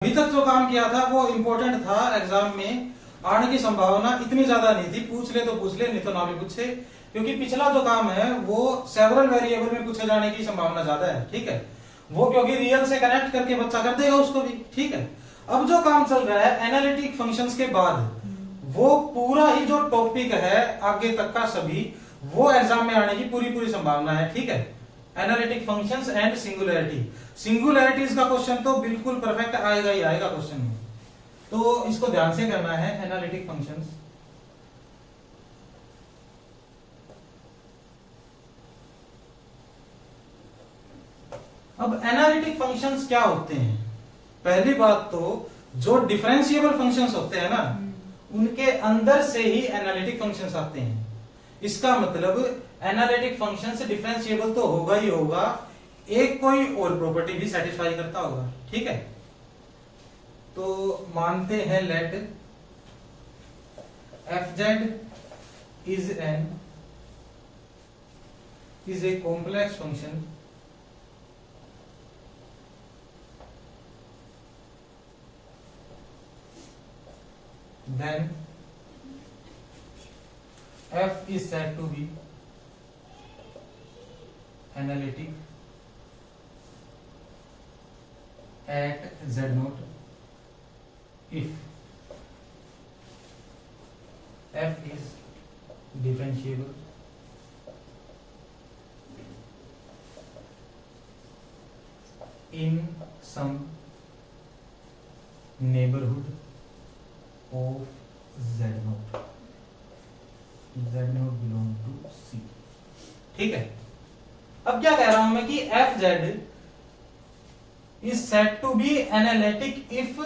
अभी तक जो काम किया था वो इम्पोर्टेंट था, एग्जाम में आने की संभावना इतनी ज्यादा नहीं थी, पूछ ले तो पूछ ले, नहीं तो ना भी पूछे, क्योंकि पिछला जो काम है वो सेवरल वेरिएबल में पूछे जाने की संभावना ज्यादा है। ठीक है, वो क्योंकि रियल से कनेक्ट करके बच्चा कर देगा उसको भी। ठीक है, अब जो काम चल रहा है एनालिटिक फंक्शंस के बाद, वो पूरा ही जो टॉपिक है आगे तक का सभी, वो एग्जाम में आने की पूरी संभावना है। ठीक है, एनालिटिक फंक्शंस एंड सिंगुलैरिटी, सिंगुलैरिटीज का क्वेश्चन तो बिल्कुल परफेक्ट आएगा ही आएगा क्वेश्चन में, तो इसको ध्यान से करना है। एनालिटिक फंक्शंस, अब एनालिटिक फंक्शंस क्या होते हैं? पहली बात तो जो डिफरेंशिएबल फंक्शंस होते हैं ना, उनके अंदर से ही एनालिटिक फंक्शंस आते हैं। इसका मतलब एनालिटिक फंक्शन से डिफरेंशिएबल तो होगा ही होगा, एक कोई और प्रॉपर्टी भी सेटिस्फाई करता होगा। ठीक है, तो मानते हैं late fz is a complex function then f is said to be analytic at z naught if f is differentiable in some neighborhood of z naught, z naught belong to C। ठीक है, अब क्या कह रहा हूं मैं कि fz is said to be analytic if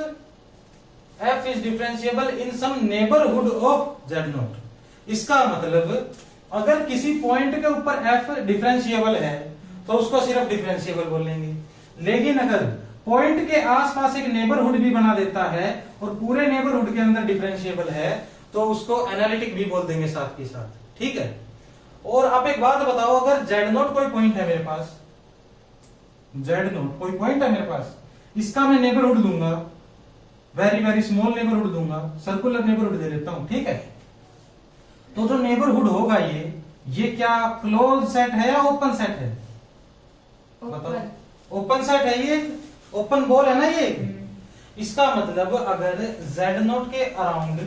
f is differentiable in some neighborhood of z naught। इसका मतलब अगर किसी पॉइंट के ऊपर f डिफरेंशिएबल है तो उसको सिर्फ डिफरेंशिएबल बोलेंगे, लेकिन अगर पॉइंट के आसपास एक नेबरहुड भी बना देता है और पूरे नेबरहुड के अंदर डिफरेंशिएबल है तो उसको एनालिटिक भी बोल देंगे साथ के साथ। ठीक है, और आप एक बात बताओ, अगर z नोट कोई पॉइंट है मेरे पास, z नोट कोई पॉइंट है मेरे पास, इसका मैं नेबरहुड दूंगा, वेरी स्मॉल नेबरहुड दूंगा, सर्कुलर नेबरहुड दे देता हूं। ठीक है, तो जो नेबरहुड होगा ये क्या क्लोज सेट है या ओपन सेट है? बताओ, ओपन सेट है, ये ओपन बॉल है ना ये। इसका मतलब अगर z नोट के अराउंड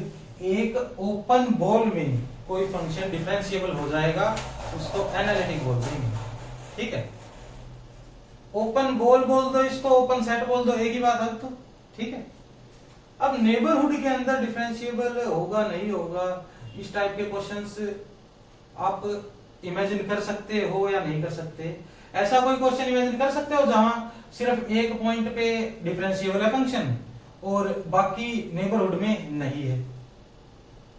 एक ओपन बॉल में कोई फंक्शन डिफरेंशिएबल हो जाएगा, उसको एनालिटिक बोल देंगे। ठीक है, ओपन बॉल बोल दो, इसको ओपन सेट बोल दो, एक ही बात है तो। ठीक है, अब नेबरहुड के अंदर डिफरेंशिएबल होगा नहीं होगा, इस टाइप के क्वेश्चंस आप इमेजिन कर सकते हो या नहीं कर सकते? ऐसा कोई क्वेश्चन इमेजिन कर सकते हो जहां सिर्फ एक पॉइंट पे डिफरेंशिएबल है फंक्शन और बाकी नेबरहुड में नहीं है?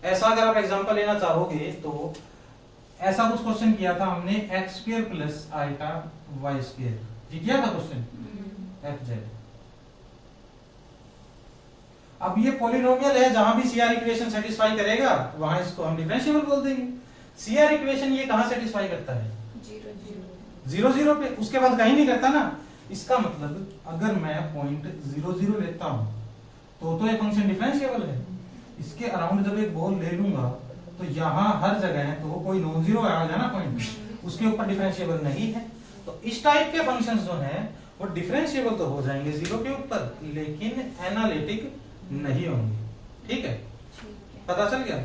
ऐसा अगर आप एग्जांपल लेना चाहोगे तो ऐसा कुछ क्वेश्चन किया था हमने, x² प्लस आइटा y², ये किया था क्वेश्चन fz। अब ये पॉलिनोमियल है, जहां भी CR इक्वेशन सेटिस्फाई करेगा वहां इसको हम डिफरेंशिएबल बोल देंगे। CR इक्वेशन ये कहां सेटिस्फाई करता है? 0 0 पे, उसके बाद कहीं नहीं करता ना। इसका मतलब अगर मैं पॉइंट 0 0 लेता हूं तो ये फंक्शन डिफरेंशिएबल है। इसके अराउंड जब एक बॉल ले लूंगा तो यहां हर जगह है तो कोई नॉन जीरो आ जाना पॉइंट, उसके ऊपर डिफरेंशिएबल नहीं है। तो इस टाइप के फंक्शंस जो हैं वो डिफरेंशिएबल तो हो जाएंगे 0 के ऊपर, लेकिन एनालिटिक नहीं होंगे। ठीक है, पता चल गया?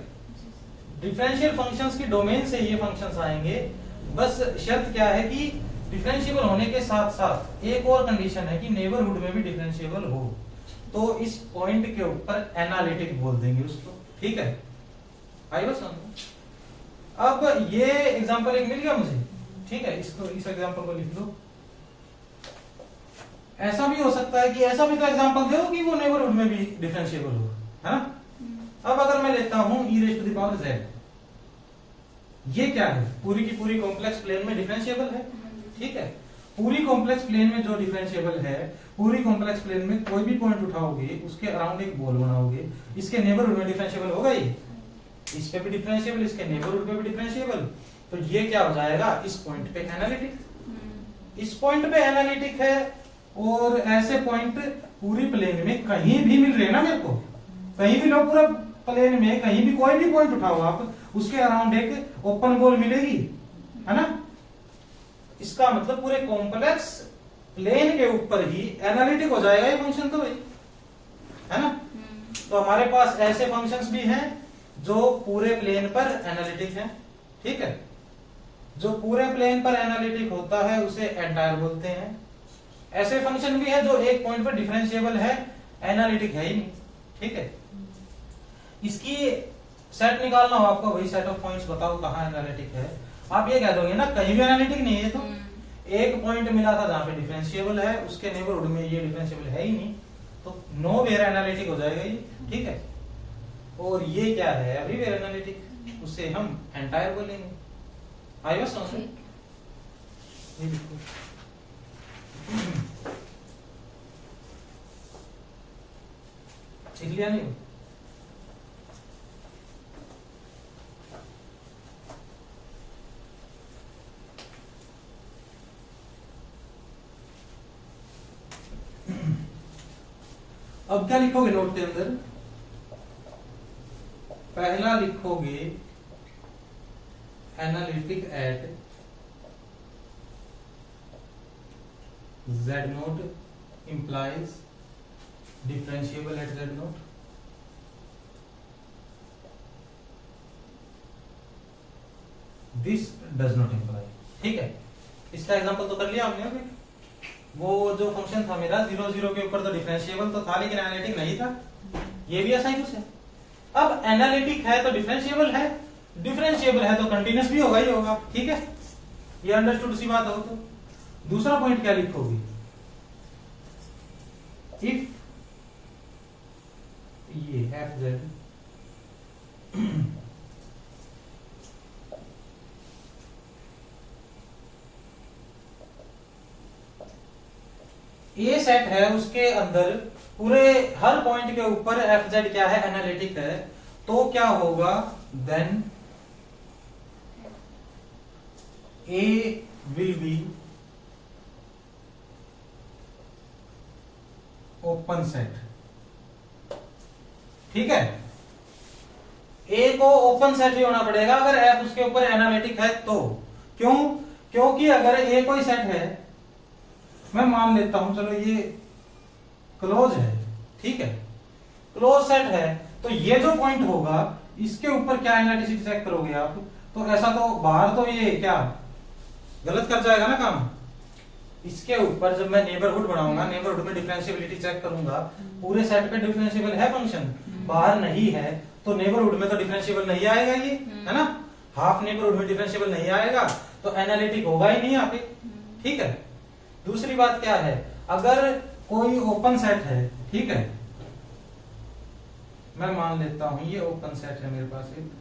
डिफरेंशियल फंक्शंस की डोमेन से ये फंक्शंस आएंगे, बस शर्त क्या है कि डिफरेंशिएबल होने के साथ साथ एक और कंडीशन है कि नेबरहुड में भी डिफरेंशिएबल हो, तो इस पॉइंट के ऊपर एनालिटिक बोल देंगे उसको। ठीक है, आई बस समझ। अब ये एग्जांपल एक मिल गया मुझे। ठीक है, इसको इस एग्जांपल को लिख लो। ऐसा भी हो सकता है कि ऐसा भी तो एग्जांपल दो कि वो नेबरहुड में भी डिफरेंशिएबल हो, है ना? अब अगर मैं लेता हूं e⁻z, ये क्या है? पूरी की पूरी कॉम्प्लेक्स प्लेन में डिफरेंशिएबल है। ठीक है, पूरी कॉम्प्लेक्स प्लेन में जो डिफरेंशिएबल है, पूरी कॉम्प्लेक्स प्लेन में कोई भी पॉइंट उठाओगे उसके अराउंड एक बॉल बनाओगे, इसके नेबरहुड में डिफरेंशिएबल होगा ये, इस पे भी डिफरेंशिएबल, इसके नेबरहुड पे भी डिफरेंशिएबल, तो ये क्या हो जाएगा? इस पॉइंट पे एनालिटिक। इस पॉइंट पे एनालिटिक है और ऐसे पॉइंट पूरी प्लेन में कहीं भी मिल रहे हैं ना मेरे को, कहीं भी लो, पूरा प्लेन में कहीं भी कोई भी पॉइंट उठाओ आप, उसके अराउंड एक ओपन गोल मिलेगी, है ना। इसका मतलब पूरे कॉम्प्लेक्स प्लेन के ऊपर ही एनालिटिक हो जाएगा ये फंक्शन, तो भाई, है ना। तो हमारे पास ऐसे फंक्शंस भी हैं जो पूरे प्लेन पर एनालिटिक हैं, ठीक है। जो पूरे प्लेन पर एनालिटिक होता है उसे एंटायर बोलते हैं। ऐसे फंक्शन भी है जो एक पॉइंट पर डिफरेंशिएबल है, एनालिटिक है ही नहीं, ठीक है। इसकी सेट निकालना हो आपको, वही सेट ऑफ पॉइंट्स बताओ कहां एनालिटिक है। आप ये कह दोगे ना कहीं भी एनालिटिक नहीं है, तो एक पॉइंट मिला था जहां पे डिफरेंशिएबल है, उसके नेबरहुड में ये डिफरेंशिएबल है ही नहीं, तो नो वेयर एनालिटिक हो जाएगा ये, ठीक है। और ये क्या है एवरीवेयर एनालिटिक, उसे हम एंटायर बोलेंगे। आई वाज समझ में? ये देखो लिया नहीं हो? अब क्या लिखोगे नोट के अंदर? पहला लिखोगे analytic at z naught implies differentiable at z naught. This does not imply, ठीक है। इसका एग्जांपल तो कर लिया हमने अभी। वो जो फंक्शन था मेरा 0 0 के ऊपर तो डिफरेंशिएबल तो था लेकिन एनालिटिक नहीं था, ये भी ऐसा ही कुछ है। अब एनालिटिक है तो डिफरेंशिएबल है, डिफरेंशिएबल है तो कंटीन्यूअस भी होगा ही होगा, ठीक है। ये अंडरस्टूड सी बात हो। तो दूसरा पॉइंट क्या लिखोगे? इफ ये एफ जेड ये सेट है, उसके अंदर पूरे हर पॉइंट के ऊपर एफ जेड क्या है एनालिटिक है, तो क्या होगा? Then A will be open set, ठीक है। ए को ओपन सेट ही होना पड़ेगा अगर एफ उसके ऊपर एनालिटिक है तो। क्यों? क्योंकि अगर ए कोई सेट है, मैं मान लेता हूं चलो ये क्लोज है, ठीक है, क्लोज सेट है, तो ये जो पॉइंट होगा इसके ऊपर क्या एनालिटिसिटी चेक करोगे आप? तो ऐसा तो बाहर तो ये क्या गलत कर जाएगा ना काम। इसके ऊपर जब मैं नेबरहुड बनाऊंगा, नेबरहुड में डिफरेंशिएबिलिटी चेक करूंगा, पूरे सेट पे डिफरेंशिएबल है फंक्शन, बाहर नहीं है तो नेबरहुड में तो डिफरेंशिएबल नहीं आएगा ये, है ना। हाफ नेबरहुड में डिफरेंशिएबल नहीं आएगा तो एनालिटिक होगा ही नहीं यहाँ पे, ठीक है। दूसरी बात क्या है, अगर कोई ओपन सेट है, ठीक है, मैं मान लेता हूं ये ओपन सेट है मेरे पास एक,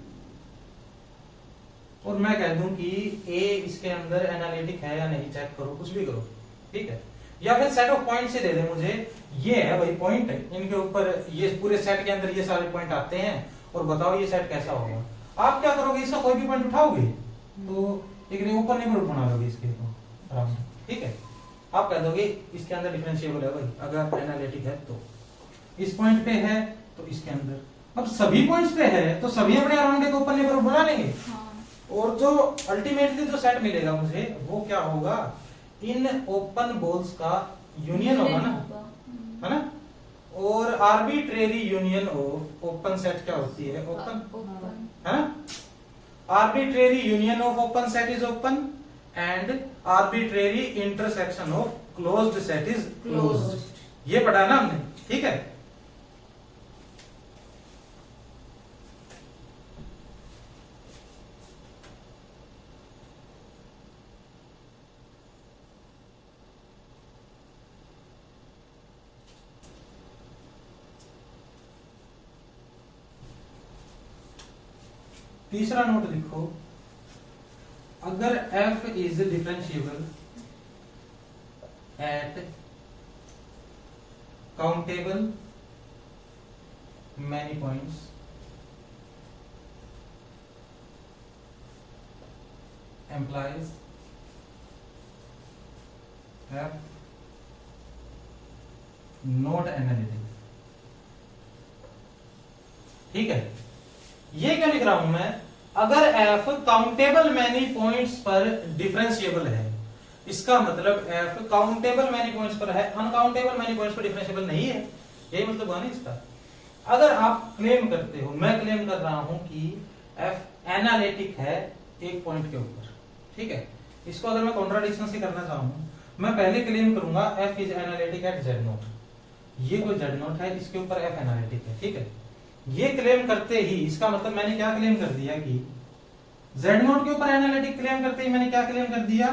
और मैं कह दूं कि ए इसके अंदर एनालिटिक है या नहीं चेक करो, कुछ भी करो, ठीक है। या फिर सेट ऑफ पॉइंट से दे दे मुझे, ये है भाई पॉइंट, इनके ऊपर ये पूरे सेट के अंदर ये सारे पॉइंट आते हैं और बताओ ये सेट कैसा होगा। आप क्या करोगे, इसका कोई भी पॉइंट उठाओगे तो एक ओपन नेबरहुड बना लोगे इसके आराम से, ठीक है। आप कह दोगे इसके अंदर डिफरेंशिएबल है भाई, अगर एनालिटिक है तो इस पॉइंट पे है तो इसके अंदर। अब सभी पॉइंट्स पे है तो सभी अपने अराउंड एक ओपन नेबरहुड बना लेंगे, और जो अल्टीमेटली जो सेट मिलेगा मुझे वो क्या होगा, इन ओपन बॉल्स का यूनियन होगा ना, है ना। और arbitrary union of open set क्या होती है? ओपन, है ना। Arbitrary union of open set is open and arbitrary intersection of closed set is closed. ये पढ़ा ना हमने, ठीक है। तीसरा नोट लिखो, अगर f is differentiable at countable many points implies f not analytic. ठीक है, ये क्या लिख रहा हूं मैं, अगर f काउंटेबल मैनी पॉइंट्स पर डिफरेंशिएबल है, इसका मतलब f काउंटेबल मैनी पॉइंट्स पर है, अनकाउंटेबल मैनी पॉइंट्स पर डिफरेंशिएबल नहीं है, यही मतलब हुआ ना इसका। अगर आप क्लेम करते हो, मैं क्लेम कर रहा हूं कि f एनालिटिक है एक पॉइंट के ऊपर, ठीक है, इसको अगर मैं कॉन्ट्राडिक्शन से करना चाहूं, मैं पहले क्लेम करूंगा f is analytic at z naught, ये कोई z नोट है, इसके ऊपर f एनालिटिक है, ठीक है। ये क्लेम करते ही इसका मतलब मैंने क्या क्लेम कर दिया कि z नोट के ऊपर एनालिटिक क्लेम करते ही मैंने क्या क्लेम कर दिया,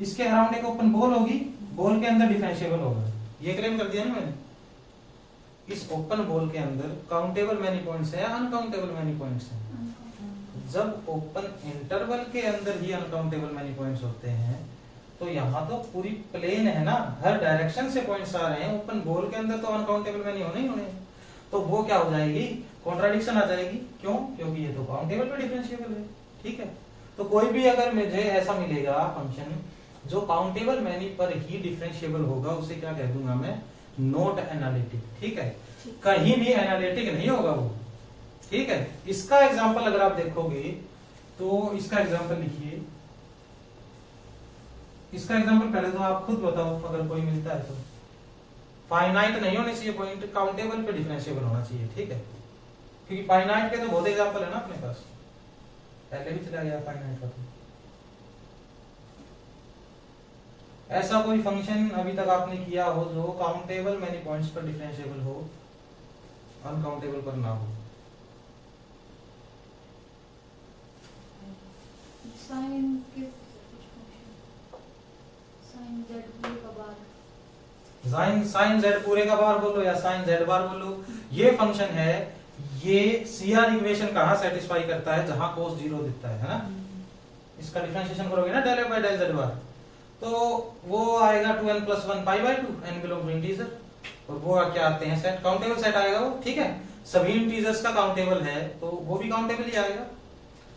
इसके अराउंड एक ओपन बॉल होगी, बॉल के अंदर डिफरेंशिएबल होगा, ये क्लेम कर दिया ना मैंने। इस ओपन बॉल के अंदर काउंटेबल मैनी पॉइंट्स है, अनकाउंटेबल मैनी पॉइंट्स है। जब ओपन इंटरवल के अंदर ही अनकाउंटेबल मैनी पॉइंट्स होते हैं, तो यहाँ तो पूरी प्लेन है ना, हर डायरेक्शन से पॉइंट्स आ रहे हैं, ओपन बॉल के अंदर तो अनकाउंटेबल मैनी होने ही होने हैं, तो वो क्या हो जाएगी, कॉन्ट्राडिक्शन आ जाएगी। क्यों? क्योंकि ये तो काउंटेबल पे डिफरेंशिएबल है, ठीक है। तो कोई भी अगर मुझे ऐसा मिलेगा फंक्शन जो काउंटेबल मैनी पर ही डिफरेंशिएबल होगा, उसे क्या कह दूंगा मैं, नॉट एनालिटिक, ठीक है। कहीं भी एनालिटिक नहीं होगा वो, ठीक है। इसका एग्जांपल अगर आप देखोगे तो इसका एग्जांपल लिखिए, इसका एग्जांपल पहले तो आप खुद बताओ अगर कोई मिलता है तो। फाइनाइट नहीं होने चाहिए पॉइंट, काउंटेबल पे डिफरेंशिएबल होना चाहिए, ठीक है, क्योंकि फाइनाइट के तो बहुत एग्जांपल है ना अपने पास, पहले भी चला गया फाइनाइट का। तो ऐसा कोई फंक्शन अभी तक आपने किया हो जो काउंटेबल मैनी पॉइंट्स पर डिफरेंशिएबल हो, अनकाउंटेबल पर ना हो। साइन z पूरे का बार बोलो या साइन z बार बोलो, ये फंक्शन है, ये CR इक्वेशन कहां सेटिस्फाई करता है, जहां cos 0 दिखता है ना। इसका डिफरेंशिएशन करोगे ना del f by del z बार, तो वो आएगा 2n + 1 pi by 2, n belong to integer, और वो क्या आते हैं सेट, काउंटेबल सेट आएगा वो, ठीक है। सभी इंटीजर्स का काउंटेबल है तो वो भी काउंटेबल ही आएगा।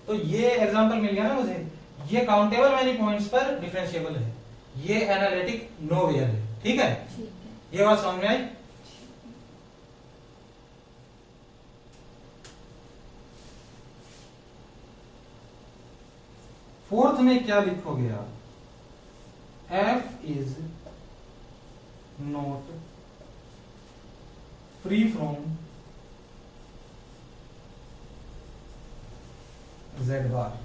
तो ये एग्जांपल मिल गया ना मुझे, ये काउंटेबल मैनी पॉइंट्स पर डिफरेंशिएबल है, ये एनालिटिक नोवेयर है, ठीक है। ये बात समझ में आई। फोर्थ में क्या लिखोगे आप, f is not free from z bar.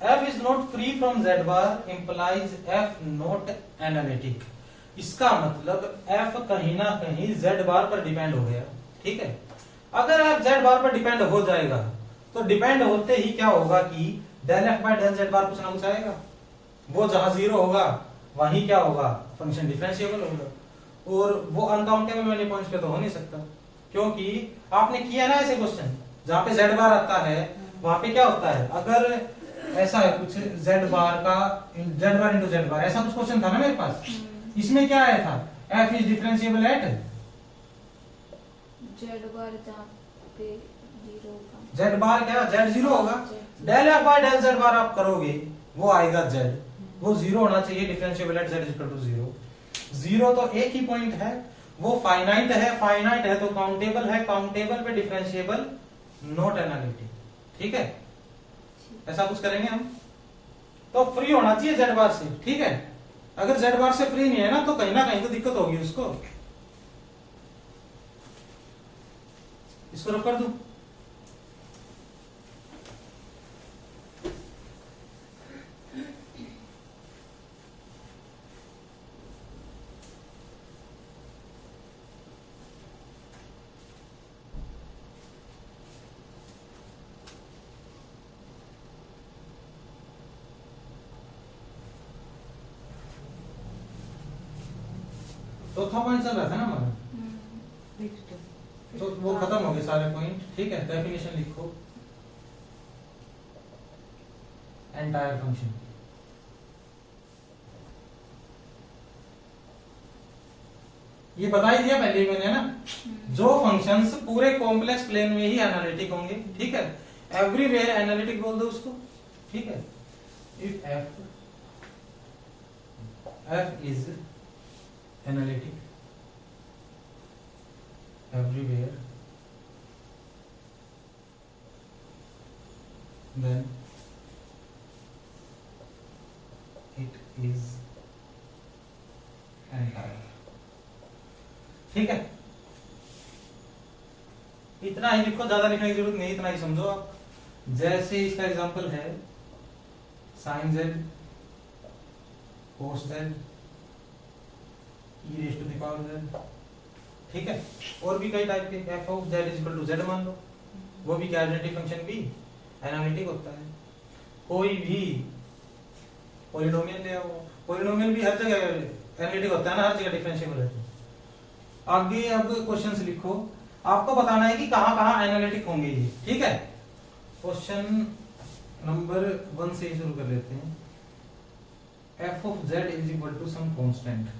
f is not free from z bar implies f not analytic। इसका मतलब f कहीं ना कहीं z बार पर डिपेंड हो गया, ठीक है। अगर f z बार पर डिपेंड हो जाएगा तो डिपेंड होते ही क्या होगा कि del f by del z बार कुछ ना कुछ आएगा, वो जहां 0 होगा वहीं क्या होगा, फंक्शन डिफरेंशिएबल होगा, और वो अनकाउंटेबल मैनी पॉइंट्स पे तो हो नहीं सकता, क्योंकि आपने किया ना ऐसे क्वेश्चन जहां पे z बार आता है, वहां पे क्या होता है, अगर ऐसा है कुछ z बार का z बार इंटू z बार, ऐसा कुछ क्वेश्चन था ना मेरे पास, इसमें क्या आया था, f is differentiable at z बार जहां पे 0 का, z बार क्या z 0 होगा, del f by del z बार आप करोगे वो आएगा z, वो 0 होना चाहिए, differentiable at z equal to 0। 0 तो एक ही पॉइंट है, वो फाइनाइट है, फाइनाइट है तो काउंटेबल है, काउंटेबल पे डिफरेंशिएबल, नॉट एनालिटिक, ठीक है। ऐसा कुछ करेंगे हम, तो फ्री होना चाहिए z बार से, ठीक है। अगर z बार से फ्री नहीं है ना तो कहीं ना कहीं तो दिक्कत होगी उसको। इसको रख कर दूं, चौथा पॉइंट चल रहा था ना हमारा, तो वो खत्म हो गए सारे पॉइंट, ठीक है। डेफिनेशन लिखो, एंटायर फंक्शन, ये बता ही दिया पहले ही मैंने ना, जो फंक्शंस पूरे कॉम्प्लेक्स प्लेन में ही एनालिटिक होंगे, ठीक है, एवरीवेयर एनालिटिक बोल दो उसको, ठीक है। If f is analytic everywhere, then it is entire, ठीक है। इतना ही लिखो, ज्यादा लिखने की जरूरत नहीं, इतना ही समझो आप। जैसे इसका एग्जांपल है sin z cos z e raised to the power z, ठीक है। और भी कई टाइप के, f of z is equal to z मान लो, वो भी क्या एनालिटिक फंक्शन भी एनालिटिक होता है। कोई भी पॉलिनोमियल ले आओ, पॉलिनोमियल भी हर जगह एनालिटिक होता है ना, हर जगह डिफरेंशिएबल है। आगे अब क्वेश्चंस लिखो, आपको बताना है कि कहां कहां एनालिटिक होंगे ये, ठीक है। क्वेश्चन नंबर 1 से ही शुरू कर लेते हैं। f of z is equal to some constant,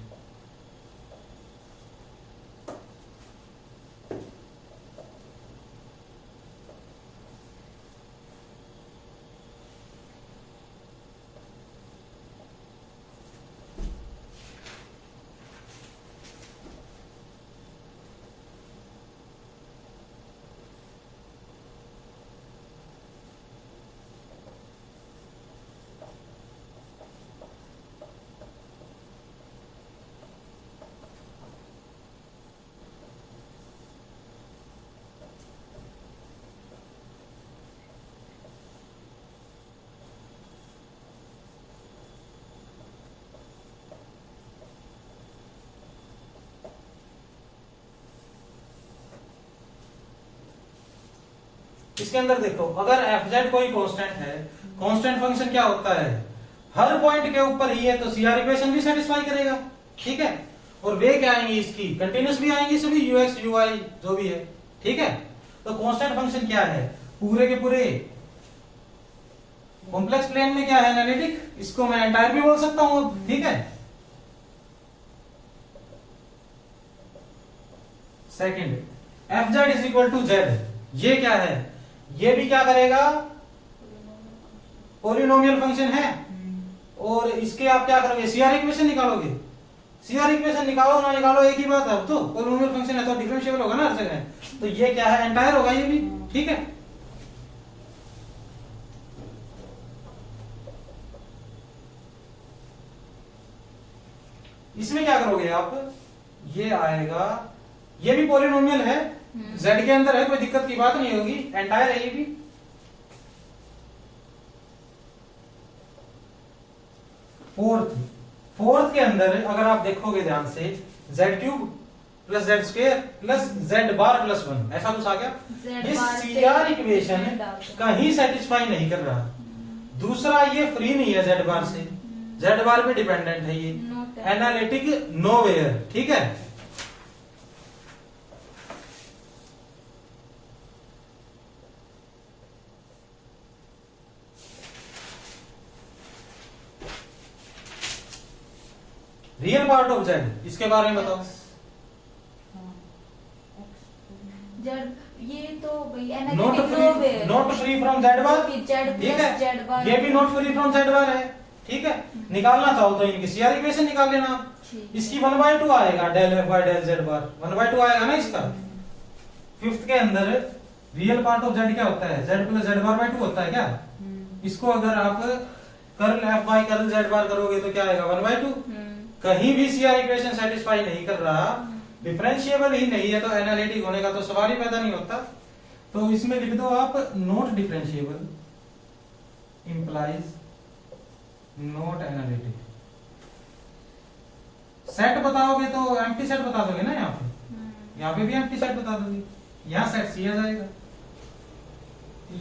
इसके अंदर देखो, अगर fz कोई कांस्टेंट है, कांस्टेंट फंक्शन क्या होता है, हर पॉइंट के ऊपर ही है, तो सीआर इक्वेशन भी सेटिस्फाई करेगा, ठीक है। और वे क्या आएंगी इसकी, कंटीन्यूअस भी आएंगी सभी, ux uy जो भी है, ठीक है। तो कांस्टेंट फंक्शन क्या है, पूरे के पूरे कॉम्प्लेक्स प्लेन में क्या है, एनालिटिक, इसको मैं एंटायर भी बोल सकता हूं, ठीक है। Second, fz is equal to z, ये क्या है, ये भी क्या करेगा, पॉलिनोमियल फंक्शन है। और इसके आप क्या करोगे, सीआर इक्वेशन निकालोगे, सीआर इक्वेशन निकालो ना निकालो एक ही बात है, अब तो पॉलिनोमियल फंक्शन है तो डिफरेंशिएबल होगा ना हर जगह, तो ये क्या है, एंटायर होगा ये भी, ठीक है। इसमें क्या करोगे आप, ये आएगा, ये भी पॉलिनोमियल है, z के अंदर है, कोई दिक्कत की बात नहीं होगी, एंटायर है ये भी। फोर्थ के अंदर अगर आप देखोगे ध्यान से, z³ plus z² plus z बार प्लस 1, ऐसा कुछ आ गया। ये सीआर इक्वेशन कहीं सेटिस्फाई नहीं कर रहा। दूसरा, ये फ्री नहीं है z बार से, z बार पे डिपेंडेंट है ये, एनालिटिक नोवेयर, ठीक है। रियल पार्ट ऑफ जेड, इसके बारे में बताओ। ये तो भाई not free from Z bar, ठीक है, ये भी नॉट फ्री फ्रॉम जेड बार है, ठीक है। निकालना चाहो तो इनकी सीआर इक्वेशन निकाल लेना। इसकी 1/2 आएगा, del F by del Z bar 1/2 आएगा ना इसका। फिफ्थ के अंदर रियल पार्ट ऑफ जेड क्या होता है, Z plus Z bar by 2 होता है क्या। इसको अगर आप curl F by curl Z bar करोगे तो क्या आएगा, 1/2। कहीं भी सीआर इक्वेशन सेटिस्फाई नहीं कर रहा, डिफरेंशिएबल ही नहीं है, तो एनालिटिक होने का तो सवाल ही पैदा नहीं होता। तो इसमें लिख दो आप, not differentiable implies not analytic. Set बताओगे तो एम्प्टी सेट बता दोगे ना, यहाँ पे भी एम्प्टी सेट बता दोगे, यहाँ सेट सी आ जाएगा।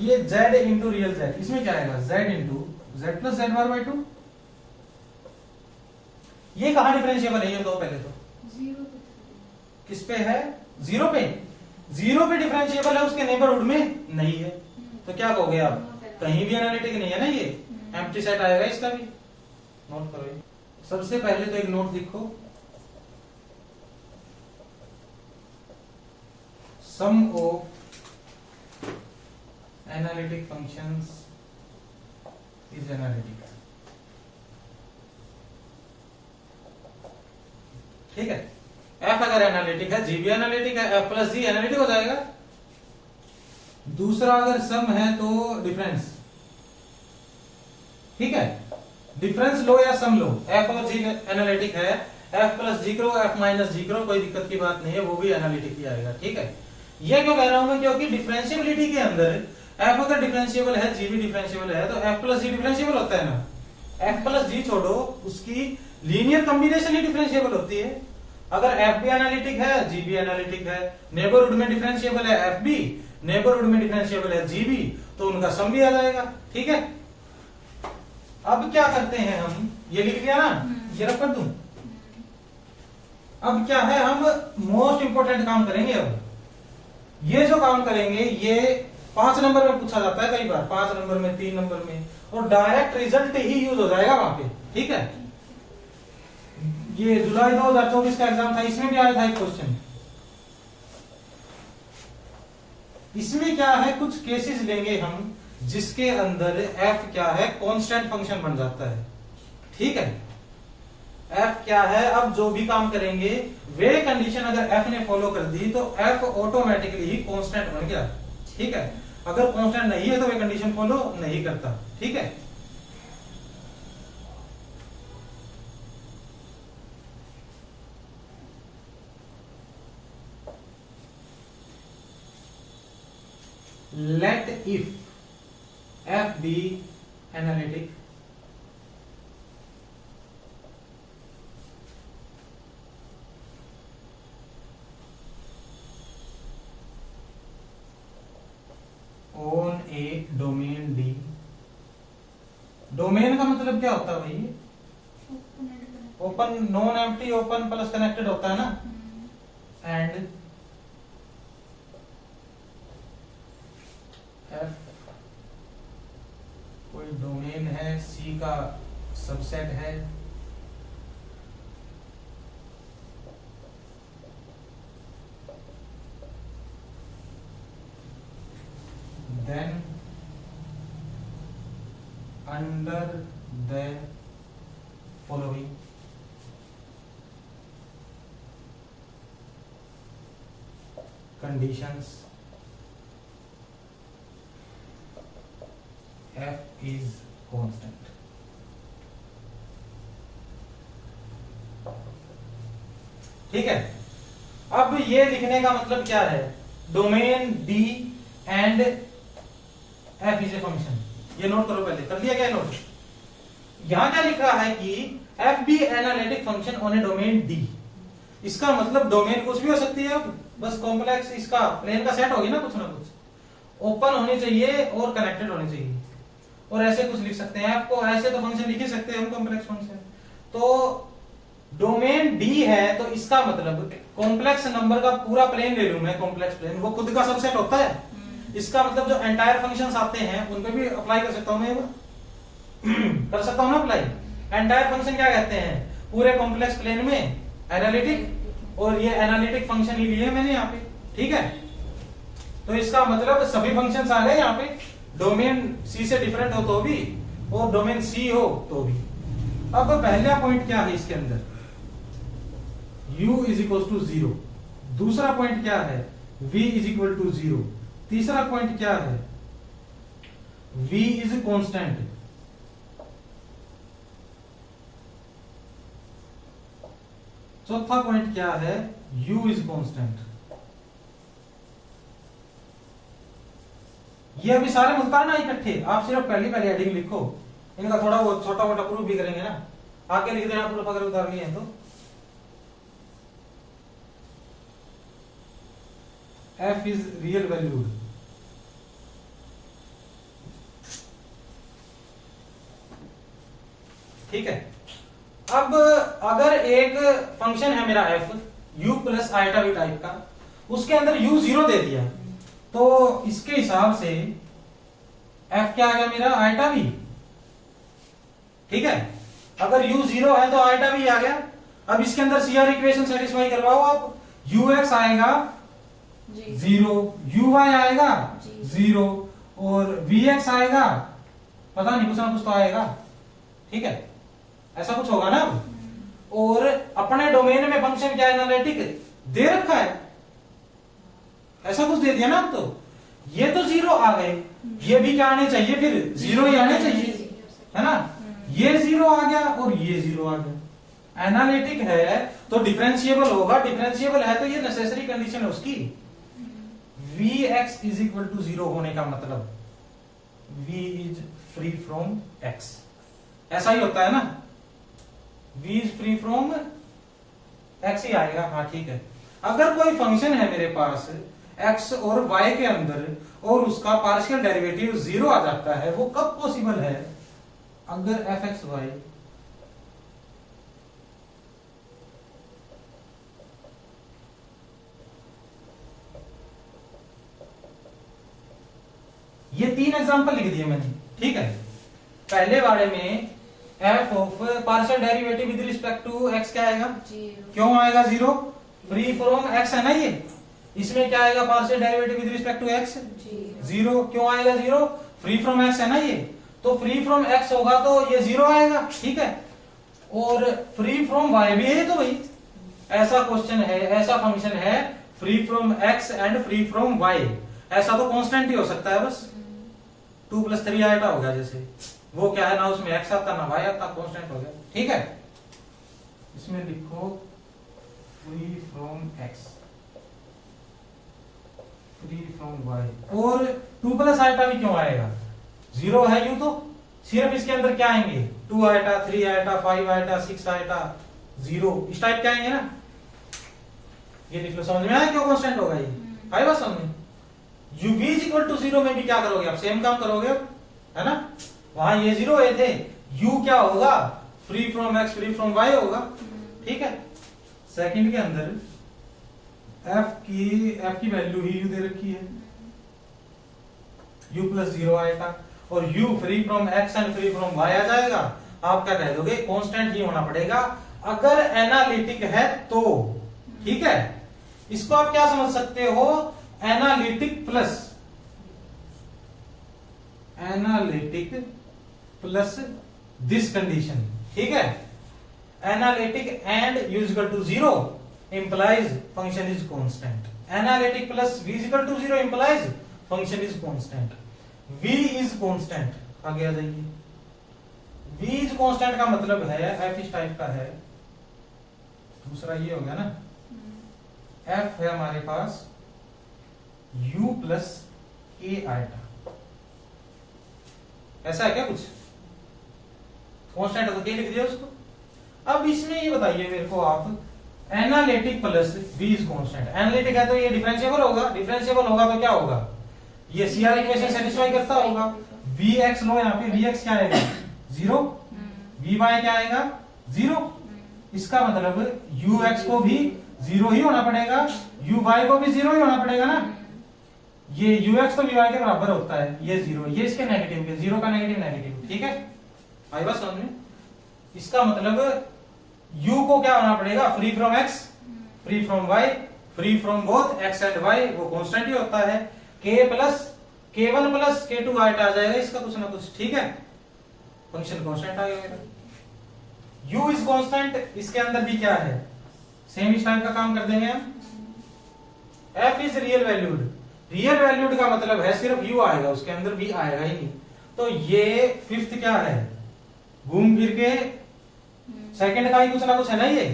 ये z इंटू रियल z, इसमें क्या आएगा, z into Z plus Z bar by 2। ये कहां डिफरेंशिएबल है, ये बताओ पहले तो। जीरो किस पे है, जीरो पे। जीरो पे डिफरेंशिएबल है, उसके नेबरहुड में नहीं है, तो क्या कहोगे आप, कहीं भी एनालिटिक नहीं है ना, ये एम्प्टी सेट आएगा इसका भी। नोट करो, सबसे पहले तो एक नोट लिखो, sum of analytic functions is analytic. ठीक है, एफ अगर एनालिटिक है, जी भी एनालिटिक है, एफ प्लस जी एनालिटिक हो जाएगा। दूसरा अगर सम है तो डिफरेंस। ठीक है, डिफरेंस लो या सम लो, एफ और जी एनालिटिक है, एफ प्लस जी करो, एफ माइनस जी करो, कोई दिक्कत की बात नहीं है, वो भी एनालिटिक ही आएगा। ठीक है, ये क्यों कह रहा हूं मैं, क्योंकि डिफरेंशिएबिलिटी के अंदर एफ अगर डिफरेंशिएबल है, जी भी डिफरेंशिएबल है, तो एफ प्लस जी डिफरेंशिएबल होता है ना। एफ प्लस जी छोड़ो, उसकी लीनियर कॉम्बिनेशन ही डिफरेंशिएबल होती है। अगर एफ भी एनालिटिक है, जी भी एनालिटिक है, नेबरहुड में डिफरेंशिएबल है एफ भी, नेबरहुड में डिफरेंशिएबल है जी भी, तो उनका सम भी आ जाएगा। ठीक है, अब क्या करते हैं हम, ये लिख लिया ना, ये रख कर दूं। अब क्या है, हम मोस्ट इंपोर्टेंट काम करेंगे। अब ये जो काम करेंगे ये 5 नंबर में पूछा जाता है कई बार, 5 नंबर में, 3 नंबर में, और डायरेक्ट रिजल्ट ही यूज हो जाएगा वहां पे। ठीक है, ये जुलाई 2024 का एग्जाम था, इसमें भी आया था एक क्वेश्चन। इसमें क्या है, कुछ केसेस लेंगे हम जिसके अंदर f क्या है, कांस्टेंट फंक्शन बन जाता है। ठीक है, f क्या है, अब जो भी काम करेंगे वे कंडीशन अगर f ने फॉलो कर दी तो f ऑटोमेटिकली ही कांस्टेंट बन गया। ठीक है, अगर कांस्टेंट नहीं है तो वे कंडीशन फॉलो नहीं करता। ठीक है, let if f be analytic on a domain D। Domain का मतलब क्या होता है भाई, open, non empty, open plus connected होता है ना। एंड F कोई डोमेन है, C का सबसेट है, then under the following conditions f is constant। ठीक है, अब ये लिखने का मतलब क्या है, domain D and f is a function. ये नोट करो, पहले कर लिया क्या नोट। यहां क्या लिख रहा है कि f भी analytic function on A domain D। इसका मतलब डोमेन कुछ भी हो सकती है, बस कॉम्प्लेक्स इसका प्लेन का सेट होगी ना, कुछ ना कुछ ओपन होनी चाहिए और कनेक्टेड होनी चाहिए, और ऐसे कुछ लिख सकते हैं। आपको ऐसे तो फंक्शन लिख ही सकते हैं हम, कॉम्प्लेक्स फंक्शन। तो डोमेन डी है तो इसका मतलब कॉम्प्लेक्स नंबर का पूरा प्लेन ले लूं मैं, कॉम्प्लेक्स प्लेन, वो खुद का सबसेट होता है। इसका मतलब जो एंटायर फंक्शंस आते हैं उन पे भी अप्लाई कर सकता हूं मैं कर सकता हूं ना अप्लाई। एंटायर फंक्शन क्या कहते हैं, पूरे कॉम्प्लेक्स प्लेन में एनालिटिक, और ये एनालिटिक फंक्शन ही लिए मैंने यहाँ पे। ठीक है, तो इसका मतलब सभी फंक्शंस आ गए यहाँ पे, डोमेन सी से डिफरेंट हो तो भी और डोमेन सी हो तो भी। अब पहला पॉइंट क्या है इसके अंदर, u इज इक्वल टू 0। दूसरा पॉइंट क्या है, v इज इक्वल टू 0। तीसरा पॉइंट क्या है, v इज कांस्टेंट। चौथा पॉइंट क्या है, u इज कांस्टेंट। ये अभी सारे मुल्तान ना इकट्ठे, आप सिर्फ पहली हेडिंग लिखो, इनका थोड़ा वो छोटा मोटा प्रूफ भी करेंगे ना, आगे लिख देना प्रूफ अगर उतार लिए हैं तो। f is real valued. ठीक है, अब अगर एक फंक्शन है मेरा f u plus iota v type का, उसके अंदर u 0 दे दिया, तो इसके हिसाब से f क्या आ गया मेरा, आइटा v। ठीक है, अगर u 0 है तो आइटा v आ गया। अब इसके अंदर CR इक्वेशन सेटिस्फाई करवाओ आप, ux आएगा 0, uy आएगा जी। 0 और vx आएगा, पता नहीं कुछ ना कुछ तो आएगा, ठीक है, ऐसा कुछ होगा ना। और अपने डोमेन में फंक्शन क्या है, एनालिटिक दे रखा है, ऐसा कुछ दे दिया ना। तो ये तो 0 आ गए, ये भी क्या आने चाहिए, फिर 0 ही आने चाहिए, है ना। ये 0 आ गया और ये 0 आ गया। एनालिटिक है तो डिफरेंशिएबल होगा, डिफरेंशिएबल है तो ये नेसेसरी कंडीशन है उसकी। Vx इज इक्वल टू 0 होने का मतलब V is free from x, ऐसा ही होता है ना, V is free from x ही आएगा। हाँ ठीक है, अगर कोई फंक्शन है मेरे पास x और y के अंदर और उसका पार्शियल डेरिवेटिव 0 आ जाता है, वो कब पॉसिबल है, अगर fxy ये 3 एग्जांपल लिख दिए मैंने, ठीक है। पहले वाले में f of partial derivative with respect to x क्या आएगा, क्यों आएगा 0, फ्री फ्रॉम x है ना ये, इसमें क्या आएगा partial derivative with respect to x 0, क्यों आएगा 0, फ्री फ्रॉम x है ना ये, तो फ्री फ्रॉम x होगा तो ये 0 आएगा, ठीक है। और फ्री फ्रॉम y भी है, तो भाई ऐसा क्वेश्चन है, ऐसा फंक्शन है free from x and free from y, ऐसा तो कांस्टेंट ही हो सकता है, बस 2 + 3 आएगा होगा, जैसे वो क्या है ना, उसमें x आता ना y आता, कांस्टेंट हो गया, ठीक है। इसमें लिखो free from x free from y, और 2 + आएटा भी क्यों आएगा, 0 है यूं तो सिर्फ इसके अंदर क्या आएंगे, 2 आएटा 3 आएटा 5 आएटा 6 आएटा 0, इस टाइप के आएंगे ना। ये लिख लो, समझ में आया क्यों कांस्टेंट होगा ये, आई बात समझ में। u v is equal to 0 में भी क्या करोगे आप, सेम काम करोगे, है ना। वहां ये 0 हुए थे, u क्या होगा, free from x free from y होगा, ठीक है। सेकंड के अंदर f की वैल्यू ही u दे रखी है, u + 0 आएगा, और u free from x and free from y आ जाएगा। आप क्या कह दोगे, कांस्टेंट ही होना पड़ेगा अगर एनालिटिक है तो, ठीक है। इसको आप क्या समझ सकते हो, एनालिटिक प्लस दिस कंडीशन, ठीक है। Analytic and u = 0 implies function is constant, analytic plus v = 0 implies function is constant, v is constant, आगे आ जाइए। v is constant का मतलब है f इस टाइप का है, दूसरा ये हो गया ना, f है हमारे पास u + a आएटा, ऐसा है क्या कुछ, कांस्टेंट तो क्या लिख दिया उसको। अब इसमें ये बताइए मेरे को आप, analytic plus v is constant, analytic है तो ये डिफरेंशिएबल होगा, डिफरेंशिएबल होगा तो क्या होगा, ये CR इक्वेशन सेटिस्फाई करता होगा। vx लो, यहाँ पे vx क्या आएगा 0, vy क्या आएगा 0, इसका मतलब ux को भी 0 ही होना पड़ेगा, uy को भी 0 ही होना पड़ेगा ना। ये ux तो vy के बराबर होता है, ये 0, ये इसके नेगेटिव के, 0 का नेगेटिव नेगेटिव, ठीक है। आई बात समझ में। इसका मतलब u को क्या होना पड़ेगा, free from x free from y free from both x and y, वो कांस्टेंट ही होता है। k1 + k2 आएटा आ जाएगा इसका कुछ ना कुछ, ठीक है, फंक्शन कांस्टेंट आ गया। u इज कांस्टेंट, इसके अंदर भी क्या है, सेम इस टाइप का काम कर देंगे हम। f is real valued, real valued का मतलब है सिर्फ u आएगा, उसके अंदर v आएगा ही नहीं। तो ये फिफ्थ क्या है, घूम फिर के सेकंड का ही कुछ ना कुछ है ना ये।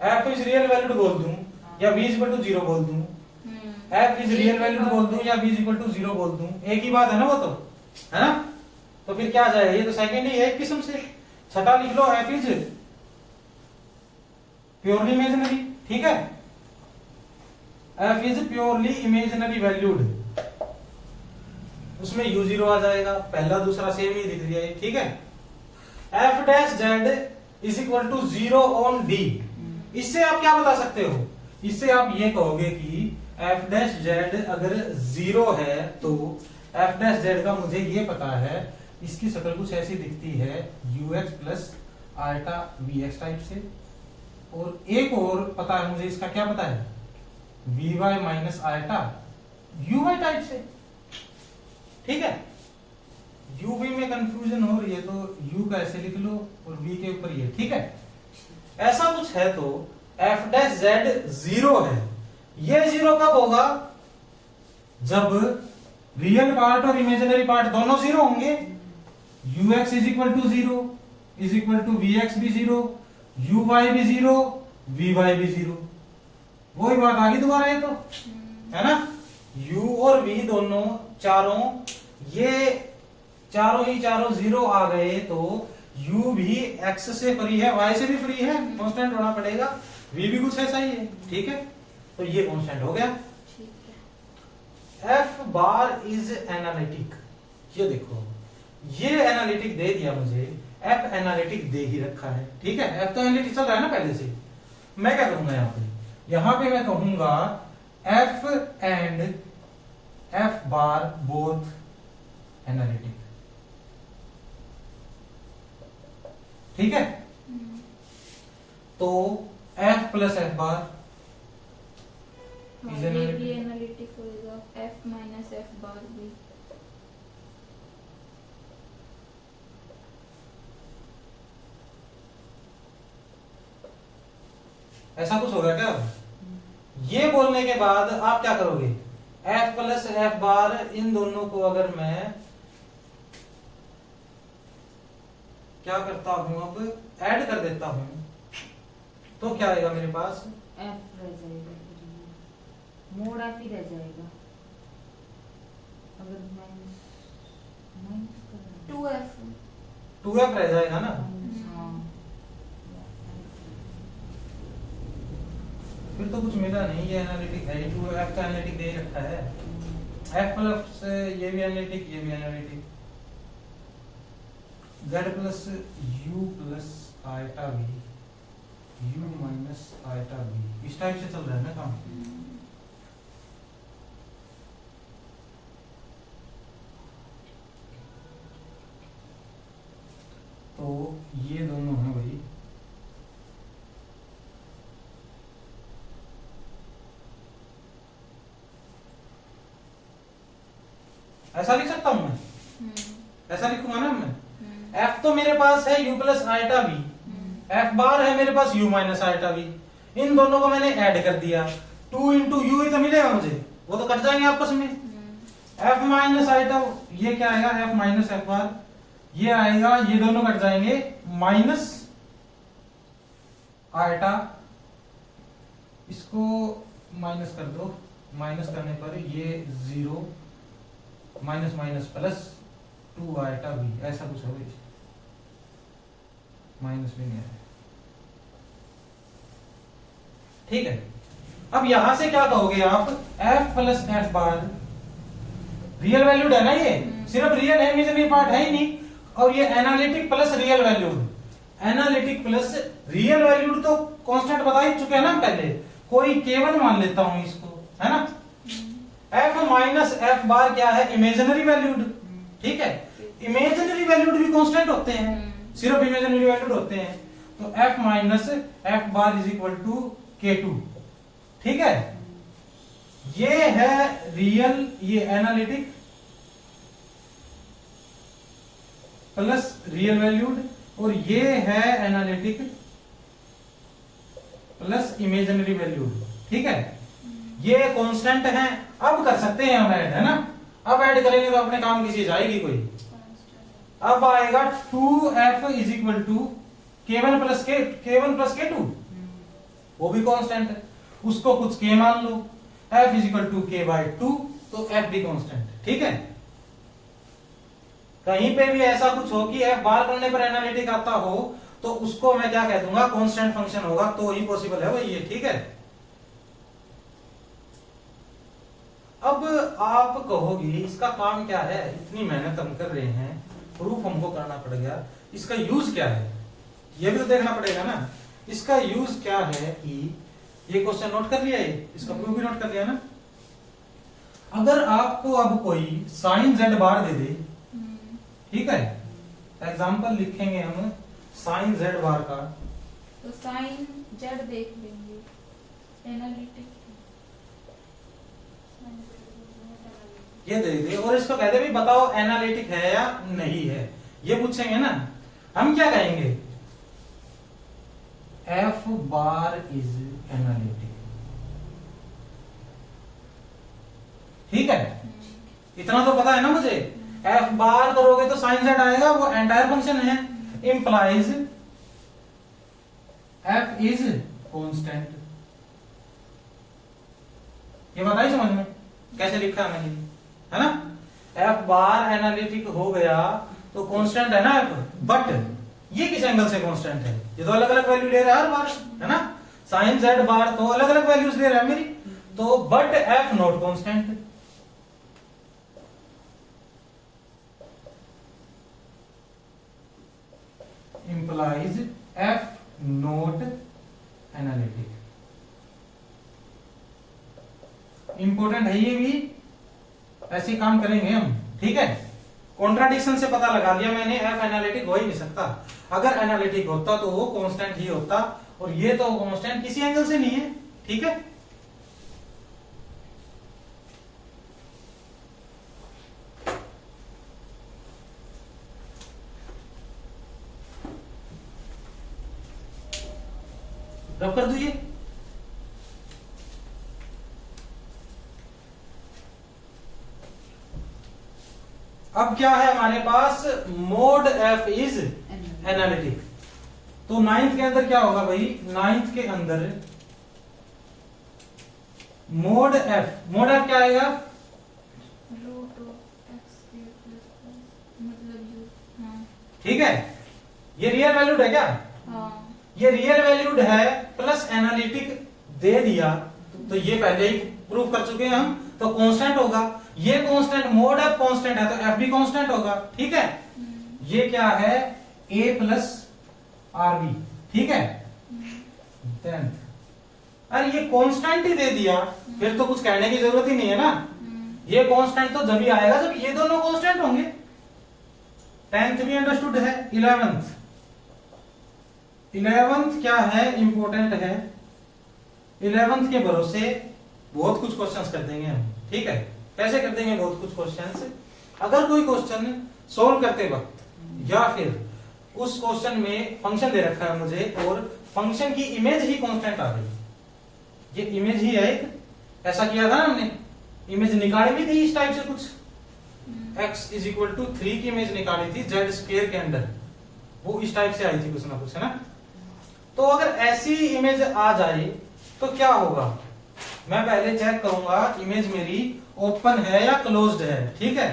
f इज रियल वैल्यूड बोल दूं या v = 0 बोल दूं, f इज रियल वैल्यूड बोल दूं या v = 0 बोल दूं, एक ही बात है ना वो तो, है ना। तो फिर क्या जाएगा, ये तो सेकंड ही है एक किस्म से। छठा लिख लो, f इज प्योरली इमेजिनरी, ठीक है, f is purely imaginary valued, उसमें u0 आ जाएगा, पहला दूसरा सेम ही दिख दिया है, ठीक है। f' z = 0 ऑन d, इससे आप क्या बता सकते हो, इससे आप ये कहोगे कि f' अगर 0 है तो f' का मुझे ये पता है, इसकी शक्ल कुछ ऐसी दिखती है, ux + आएटा vx टाइप से, और एक और पता है मुझे, इसका क्या पता है, v b y minus iota u y type से, ठीक है। यू वी में कंफ्यूजन हो रही है तो यू का ऐसे लिख लो और वी के ऊपर ये, ठीक है। ऐसा कुछ है तो एफ डैश जेड 0 है। ये 0 कब होगा? जब रियल पार्ट और इमेजिनरी पार्ट दोनों 0 होंगे। U x is equal to 0 is equal to v x भी 0, यू वाई भी 0, वी वाई भी 0। वही बात आ गई दोबारा, ये तो है ना। u और v दोनों चारों, ये चारों ही चारों 0 आ गए तो u भी x से फ्री है, y से भी फ्री है, कांस्टेंट होना पड़ेगा। v भी कुछ ऐसा ही है, ठीक है। तो ये कांस्टेंट हो गया। f bar is analytic. ये देखो, ये एनालिटिक दे दिया मुझे, f एनालिटिक दे ही रखा है, ठीक है। f तो एनालिटिक चल रहा है ना पहले से। मैं क्या करूंगा यहाँ पे मैं कहूंगा f and f bar both analytic, ठीक है। तो f प्लस f बार ये भी एनालिटिक होएगा, f माइनस f बार भी। ऐसा कुछ होगा क्या? ये बोलने के बाद आप क्या करोगे? f प्लस f बार, इन दोनों को अगर मैं क्या करता हूं, अब ऐड कर देता हूं, तो क्या आएगा मेरे पास? f रह जाएगा, मोड f ही रह जाएगा। अगर माइनस माइनस 2f रह जाएगा ना। फिर तो कुछ मिला नहीं, ये एनालिटिक है, 2f का एनालिटिक दे रखा है। f प्लस ये भी एनालिटिक, ये भी analytic. z plus u plus eta v, u minus eta v, इस टाइप से चल रहा है ना काम। तो ये दोनों हैं भाई, ऐसा लिख सकता हूं मैं, ऐसा लिखूंगा ना मैं। f तो मेरे पास है u plus eta v, f बार है मेरे पास u माइनस आयटा v। इन दोनों को मैंने ऐड कर दिया, 2 इंटू यू ही तो मिलेगा मुझे, वो तो कट जाएंगे आपस में। f माइनस आयटा, ये क्या आएगा? f माइनस f बार, ये आएगा, ये दोनों कट जाएंगे, माइनस आयटा, इसको माइनस कर दो, माइनस करने पर ये 0 माइनस माइनस प्लस 2 आयटा भी, ऐसा कुछ होगा, माइनस भी नहीं है, ठीक है। अब यहां से क्या कहोगे आप? f प्लस f बार रियल वैल्यूड है ना, ये सिर्फ रियल है, इमेजिनरी पार्ट है ही नहीं। और ये analytic plus real valued, analytic plus real valued तो कांस्टेंट बता ही चुके हैं ना पहले, कोई केवल मान लेता हूं इसको, है ना। f माइनस f बार क्या है? इमेजिनरी वैल्यूड, ठीक है। इमेजिनरी वैल्यूड भी कांस्टेंट होते हैं, सिर्फ इमेजिनरी वैल्यूड होते हैं। तो f minus f bar is equal to k2, ठीक है। ये है रियल, ये एनालिटिक प्लस रियल वैल्यूड, और ये है एनालिटिक प्लस इमेजिनरी वैल्यूड, ठीक है। ये कांस्टेंट है। अब कर सकते हैं हम ऐड, है ना। अब ऐड करेंगे तो अपने काम की चीज आएगी कोई। अब आएगा 2f is equal to k1 plus k2, वो भी कांस्टेंट है, उसको कुछ k मान लो, f is equal to k by 2, तो f भी कांस्टेंट, ठीक है। कहीं पे भी ऐसा कुछ हो कि f बार करने पर एनालिटिक आता हो, तो उसको मैं क्या कह दूंगा? कांस्टेंट फंक्शन होगा, तो ही पॉसिबल है वही, ये ठीक है। अब आप कहोगे इसका काम क्या है, इतनी मेहनत हम कर रहे हैं, प्रूफ हमको करना पड़ गया, इसका यूज क्या है? ये भी तो देखना पड़ेगा ना। इसका यूज क्या है कि ये क्वेश्चन नोट कर लिया, ये इसका प्रूफ भी नोट कर लिया ना। अगर आपको अब कोई साइन z बार दे दे, ठीक है, एग्जाम्पल लिखेंगे हम साइन z बार का, तो साइन z देख लेंगे, एनालिटिक ये दे दे और इसको कहते भी बताओ एनालिटिक है या नहीं है, ये पूछेंगे ना, हम क्या कहेंगे, एफ बार इज एनालिटिक। ठीक है, इतना तो पता है ना मुझे। एफ बार करोगे तो साइन जेड आएगा, वो एंटायर फंक्शन है, इंप्लाइज एफ इज कांस्टेंट। ये बताइए समझ में कैसे लिखा है मैंने, है ना। एफ बार एनालिटिक हो गया तो कांस्टेंट है ना एफ, बट ये किस एंगल से कांस्टेंट है, ये तो अलग अलग वैल्यू ले रहा है हर बार, है ना। साइन जेड बार तो अलग अलग वैल्यूज ले रहा है मेरी, तो but F not constant. implies f not analytic। Important है ये भी, ऐसे काम करेंगे हम। ठीक है, कॉन्ट्राडिक्शन से पता लगा लिया मैंने, f एनालिटिक हो ही नहीं सकता। अगर एनालिटिक होता तो वो कांस्टेंट ही होता, और ये तो कांस्टेंट किसी एंगल से नहीं है। ठीक है, रब कर दीजिए। अब क्या है हमारे पास, मोड एफ इज एनालिटिक। तो नाइन्थ के अंदर क्या होगा भाई, नाइन्थ के अंदर मोड एफ क्या आएगा, root of x square plus मतलब यू। हाँ ठीक है, ये रियल वैल्यूड है क्या, हाँ ये रियल वैल्यूड है प्लस एनालिटिक दे दिया, तो ये पहले ही प्रूव कर चुके हैं हम, तो कांस्टेंट होगा। ये कांस्टेंट मोड एफ कांस्टेंट है तो एफ भी कांस्टेंट होगा। ठीक है, ये क्या है, ए प्लस आर बी। ठीक है, अरे ये कांस्टेंट ही दे दिया, फिर तो कुछ कहने की जरूरत ही नहीं है ना। ये कांस्टेंट तो जब ही आएगा जब ये दोनों कांस्टेंट होंगे। 10th भी अंडरस्टूड है। 11th क्या है, इंपॉर्टेंट है। 11th के भरोसे बहुत कुछ क्वेश्चंस कर देंगे हम। ठीक है, कैसे कर देंगे बहुत कुछ क्वेश्चंस, अगर कोई क्वेश्चन सोल्व करते वक्त या फिर उस क्वेश्चन में फंक्शन दे रखा है मुझे और फंक्शन की इमेज ही कांस्टेंट आ गई, ये इमेज ही है एक, ऐसा किया था ना हमने, इमेज निकाली भी थी इस टाइप से कुछ, x इज इक्वल टू 3 की इमेज निकाली थी z स्क्वायर के अंदर, वो इस टाइप से आई थी कुछ ना कुछ, है ना। तो अगर ऐसी इमेज आ जाए तो क्या होगा, मैं पहले चेक करूंगा इमेज मेरी ओपन है या क्लोज्ड है। ठीक है,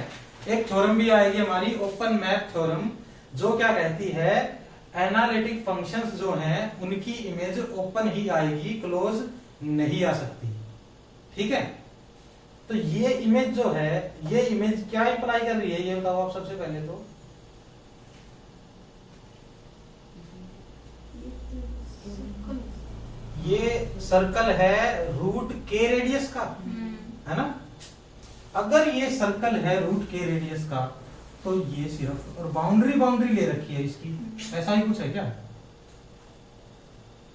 एक थ्योरम भी आएगी हमारी ओपन मैप थ्योरम, जो क्या कहती है, एनालिटिक फंक्शंस जो हैं उनकी इमेज ओपन ही आएगी, क्लोज नहीं आ सकती। ठीक है, तो ये इमेज जो है, ये इमेज क्या इंप्लाई कर रही है, ये बताओ आप सबसे पहले तो। ये सर्कल है रूट के रेडियस का, है ना। अगर ये सर्कल है रूट के रेडियस का तो ये सिर्फ, और बाउंड्री ले रखी है इसकी, ऐसा ही कुछ है क्या,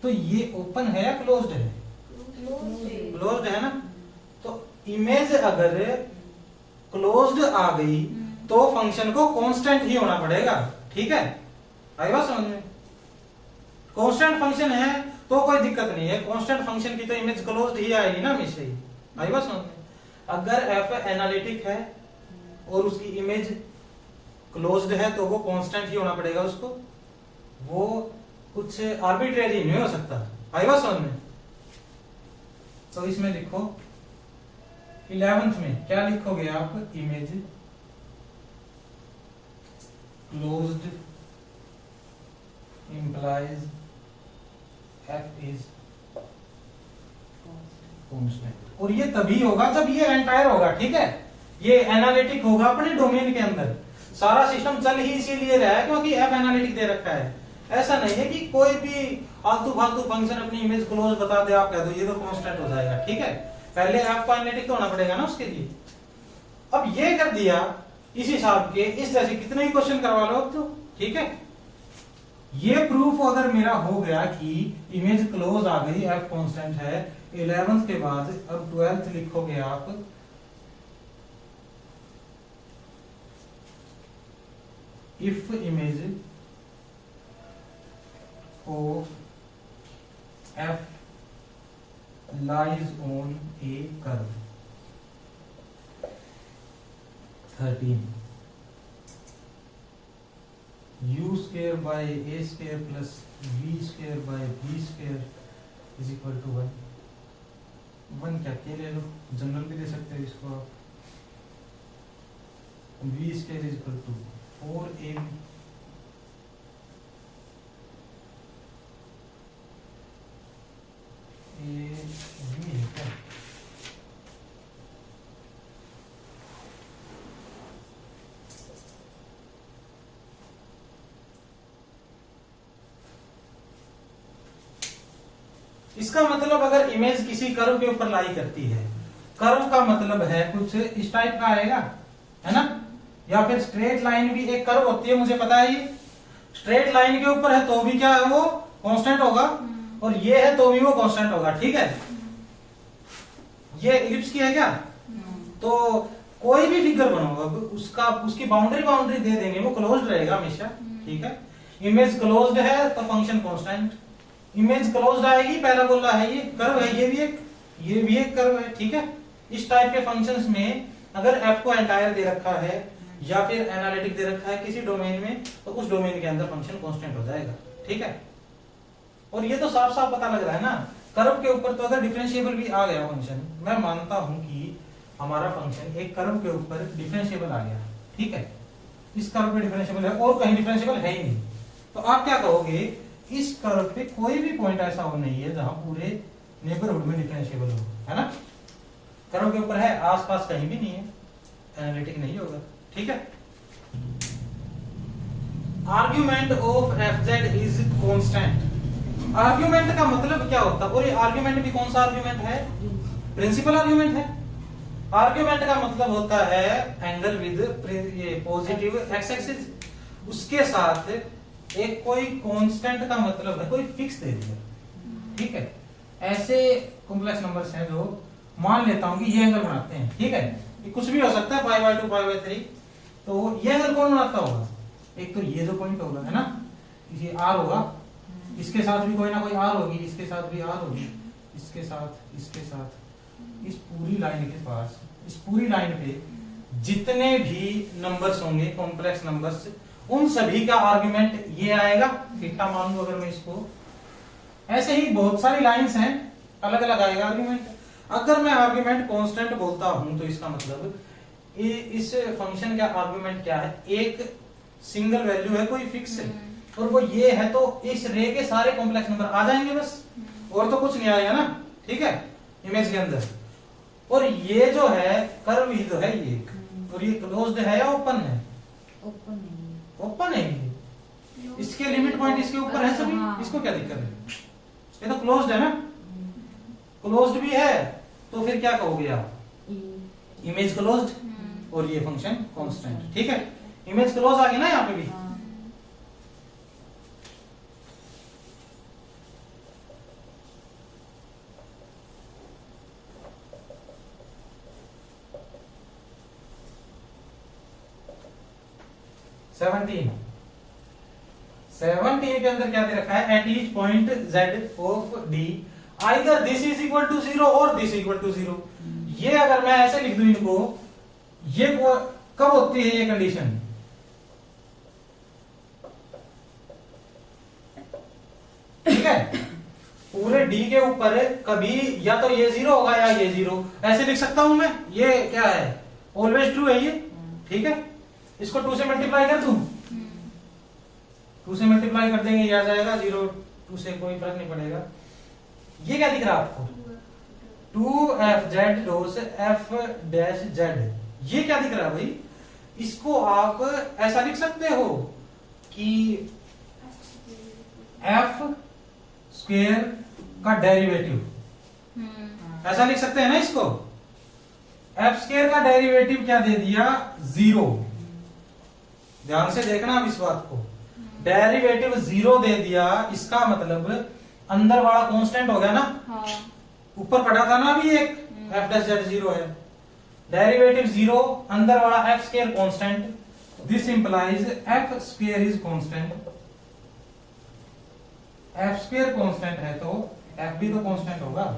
तो ये ओपन है या क्लोज्ड है, क्लोज्ड है ना। तो इमेज अगर क्लोज्ड आ गई तो फंक्शन को कांस्टेंट ही होना पड़ेगा। ठीक है, आई बात समझ में, कांस्टेंट फंक्शन है तो कोई दिक्कत नहीं है, कांस्टेंट फंक्शन की तो इमेज क्लोज्ड ही आएगी ना हमेशा ही, आई बात समझ में। अगर एफ एनालिटिक है और उसकी इमेज क्लोज्ड है तो वो कांस्टेंट ही होना पड़ेगा उसको, वो कुछ आर्बिट्रेरी नहीं हो सकता, आई बात समझ में। तो इसमें लिखो 11th में क्या लिखोगे आप, image closed implies f is constant, और ये तभी होगा जब ये एंटायर होगा। ठीक है, ये एनालिटिक होगा अपने डोमेन के अंदर, सारा सिस्टम चल ही इसीलिए रहा है क्योंकि f एनालिटिक दे रखा है। ऐसा नहीं है कि कोई भी आलतू फालतू फंक्शन अपनी इमेज क्लोज बता दे, आप कह दो ये तो कांस्टेंट हो जाएगा। ठीक है, पहले f का एनालिटिक तो होना पड़ेगा ना उसके लिए। अब ये कर दिया इस हिसाब के, इस तरह से कितने ही क्वेश्चन करवा लो तो। ठीक है, ये प्रूफ अगर मेरा हो गया कि इमेज क्लोज आ गई, f कांस्टेंट है 11th के बाद, अब 12th लिखोगे आप if image of F lies on A curve 13 u square by a square plus v square by b square is equal to 1 क्या के ले लो, जनरल भी दे सकते हो इसको आप। v square is equal to 4ab ये v है क्या? इसका मतलब अगर इमेज किसी कर्व के ऊपर लाई करती है, कर्व का मतलब है कुछ इस टाइप का आएगा, है ना? या फिर स्ट्रेट लाइन भी एक कर्व होती है, मुझे पता है ये स्ट्रेट लाइन के ऊपर है तो भी क्या है वो कांस्टेंट होगा, और ये है तो भी वो कांस्टेंट होगा, ठीक है? ये इलिप्स की है क्या? तो कोई भी फिगर बनाओ उसका उसकी बाउंड्री दे देंगे, वो क्लोज्ड रहेगा हमेशा, ठीक है? इमेज क्लोज्ड है तो फंक्शन कांस्टेंट, इमेज क्लोज्ड आएगी, पहला बोल रहा है ये कर्व है, ये भी एक कर्व है, ठीक है? इस टाइप के फंक्शंस में अगर f को एंटायर दे रखा है या फिर एनालिटिक दे रखा है किसी डोमेन में, तो उस डोमेन के अंदर फंक्शन कांस्टेंट हो जाएगा, ठीक है? और ये तो साफ साफ पता लग रहा है ना, कर्व के ऊपर तो अगर डिफरेंशिएबल भी आ गया फंक्शन, मैं मानता हूं कि हमारा फंक्शन एक कर्व के ऊपर डिफरेंशिएबल आ गया, ठीक है? इस कर्व पे डिफरेंशिएबल है और कहीं डिफरेंशिएबल है ही नहीं, तो आप क्या कहोगे, इस कर्व पे कोई भी पॉइंट ऐसा हो नहीं है जहां पूरे नेबरहुड में डिफरेंशिएबल हो, है ना? कर्व के ऊपर है, आसपास कहीं भी नहीं है, एनालिटिक नहीं होगा, ठीक है? Argument of fz is constant. Argument का मतलब क्या होता है? और ये आर्ग्यूमेंट भी कौन सा आर्ग्यूमेंट है? प्रिंसिपल आर्ग्यूमेंट है। आर्ग्यूमेंट का मतलब होता है एंगल विद ये पॉजिटिव एक्स एक्सिस, उसके साथ एक कोई कांस्टेंट का मतलब है कोई फिक्स दे दिया, ठीक है? ऐसे कॉम्प्लेक्स नंबर्स हैं जो मान लेता हूं कि ये एंगल बनाते हैं, ठीक है? ये कुछ भी हो सकता है, π/2 π/3, तो ये एंगल कौन बनाता होगा? एक तो ये जो पॉइंट होगा, है ना, ये r होगा, इसके साथ भी कोई ना कोई r होगी, इसके साथ भी r होगी, इसके साथ इस पूरी लाइन के पास, इस पूरी लाइन पे जितने भी नंबर्स होंगे कॉम्प्लेक्स नंबर्स, उन सभी का आर्गुमेंट ये आएगा, थीटा मान लो अगर मैं इसको, ऐसे ही बहुत सारी लाइंस हैं, अलग अलग आएगा आर्गुमेंट। अगर मैं आर्गुमेंट कांस्टेंट बोलता हूं तो इसका मतलब इस फंक्शन का आर्गुमेंट क्या है? एक सिंगल वैल्यू है, कोई फिक्स है, और वो ये है, तो इस रे के सारे कॉम्प्लेक्स नंबर आ जाएंगे बस, और तो कुछ नहीं आएगा ना, ठीक है, इमेज के अंदर। और ये जो है कर्व ही तो है ये, और ये क्लोज्ड है या ओपन है? ओपन है ये, इसके लिमिट पॉइंट इसके ऊपर है सभी, इसको क्या दिक्कत है? ये तो क्लोज्ड है ना, क्लोज्ड भी है, तो फिर क्या कहोगे आप? इमेज क्लोज्ड और ये फंक्शन कांस्टेंट, ठीक है? इमेज क्लोज आ गई ना यहाँ पे भी। सेवनटीन के अंदर क्या दे रखा है? At each point z of d either this is equal to 0 और दिस इक्वल टू 0। ये अगर मैं ऐसे लिख दूं इनको, ये कब होती है ये कंडीशन? ठीक है, पूरे d के ऊपर कभी या तो ये 0 होगा या ये 0, ऐसे लिख सकता हूं मैं। ये क्या है? ऑलवेज ट्रू है ये, ठीक है? इसको 2 से मल्टीप्लाई कर दूं, 2 से मल्टीप्लाई कर देंगे, ये आ जाएगा 0, 2 से कोई फर्क नहीं पड़ेगा। ये क्या दिख रहा है आपको? 2fz dot f dash z, ये क्या दिख रहा है भाई? इसको आप ऐसा लिख सकते हो कि f स्क्वायर का डेरिवेटिव, ऐसा लिख सकते हैं ना इसको। f स्क्वायर का डेरिवेटिव क्या दे दिया? 0। ध्यान से देखना अब इस बात को, डेरिवेटिव 0 दे दिया, इसका मतलब अंदर वाला कांस्टेंट हो गया ना। हाँ। ऊपर पढ़ा था ना अभी एक f डैश z 0 है, डेरिवेटिव 0, अंदर वाला f square constant, this implies F square is constant. F square constant है तो एफ भी तो कांस्टेंट होगा।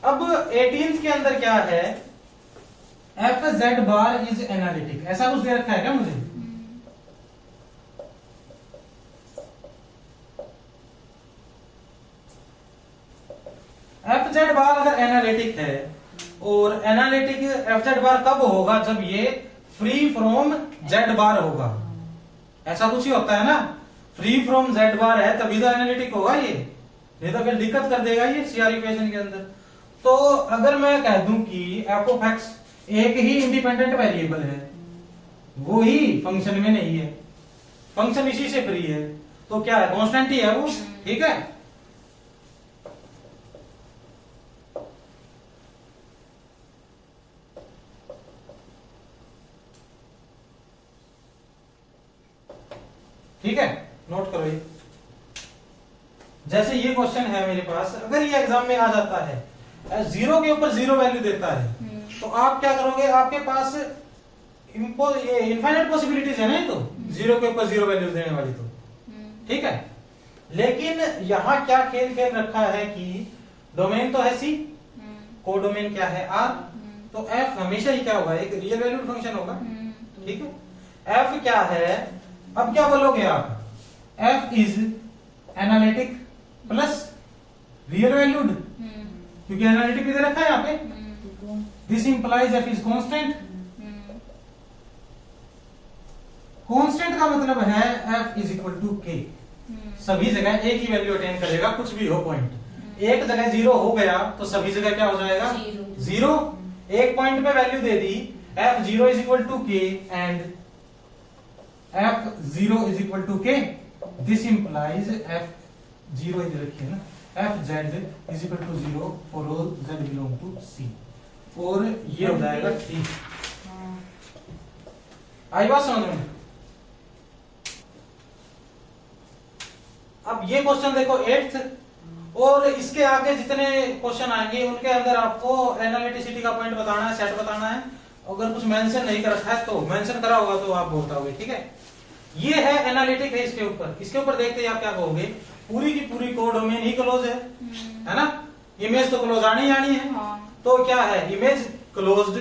अब 18th के अंदर क्या है, F Z bar is analytic, ऐसा कुछ दे रखा है क्या मुझे? एफ जेड बार अगर एनालिटिक है, और एनालिटिक एफ जेड बार कब होगा? जब ये फ्री फ्रॉम जेड बार होगा। ऐसा कुछ ही होता है ना, फ्री फ्रॉम जेड बार है तभी तो एनालिटिक होगा ये, नहीं तो फिर दिक्कत कर देगा ये सीआर इक्वेशन के अंदर। तो अगर मैं कह दूं कि एफ ऑफ एक्स एक ही इंडिपेंडेंट वेरिएबल है, वो ही फंक्शन में नहीं है, फंक्शन इसी से फ्री है, तो क्या है? कांस्टेंट ही है वो, ठीक है। ठीक है, नोट करो ये। जैसे ये क्वेश्चन है मेरे पास, अगर ये एग्जाम में आ जाता है, जीरो के ऊपर जीरो वैल्यू देता है, तो आप क्या करोगे? आपके पास ये इनफाइनाइट पॉसिबिलिटीज है ना, तो जीरो के ऊपर जीरो वैल्यूज देने वाली, तो ठीक है। लेकिन यहाँ क्या खेल खेल रखा है कि डोमेन तो है सी, कोडोमेन क्या है आर, तो एफ हमेशा ही क्या होगा? एक रियल वैल्यूड फंक्शन होगा, ठीक है। एफ क्या है? अब क्या बोलोगे आप? F is analytic plus real valued, क्योंकि एनालिटिक भी दे रखा है यहाँ पे। This implies F is constant. Constant का मतलब है एफ इज इक्वल टू के, सभी जगह एक ही वैल्यू अटेन करेगा, कुछ भी हो पॉइंट। एक जगह जीरो हो गया तो सभी जगह क्या हो जाएगा? जीरो। एक पॉइंट पे वैल्यू दे दी, F zero is equal to K and F zero is equal to K. This implies F zero इधर रखिए ना, F Z is equal to zero for all Z belong to C, और ये हो जाएगा ठीक। आई बात समझ में? अब ये क्वेश्चन देखो 8th, और इसके आगे जितने क्वेश्चन आएंगे उनके अंदर आपको एनालिटिसिटी का पॉइंट बताना है, सेट बताना है। अगर कुछ मेंशन नहीं कर रखा है तो मेंशन करा होगा तो आप बताओगे, ठीक है। ये है एनालिटिक है इसके ऊपर। इसके ऊपर देखते ही आप क्या कहोगे? पूरी की पूरी कोडोमेन ही क्लोज है ना? इमेज तो क्लोज आनी आनी है, तो क्या है? Image closed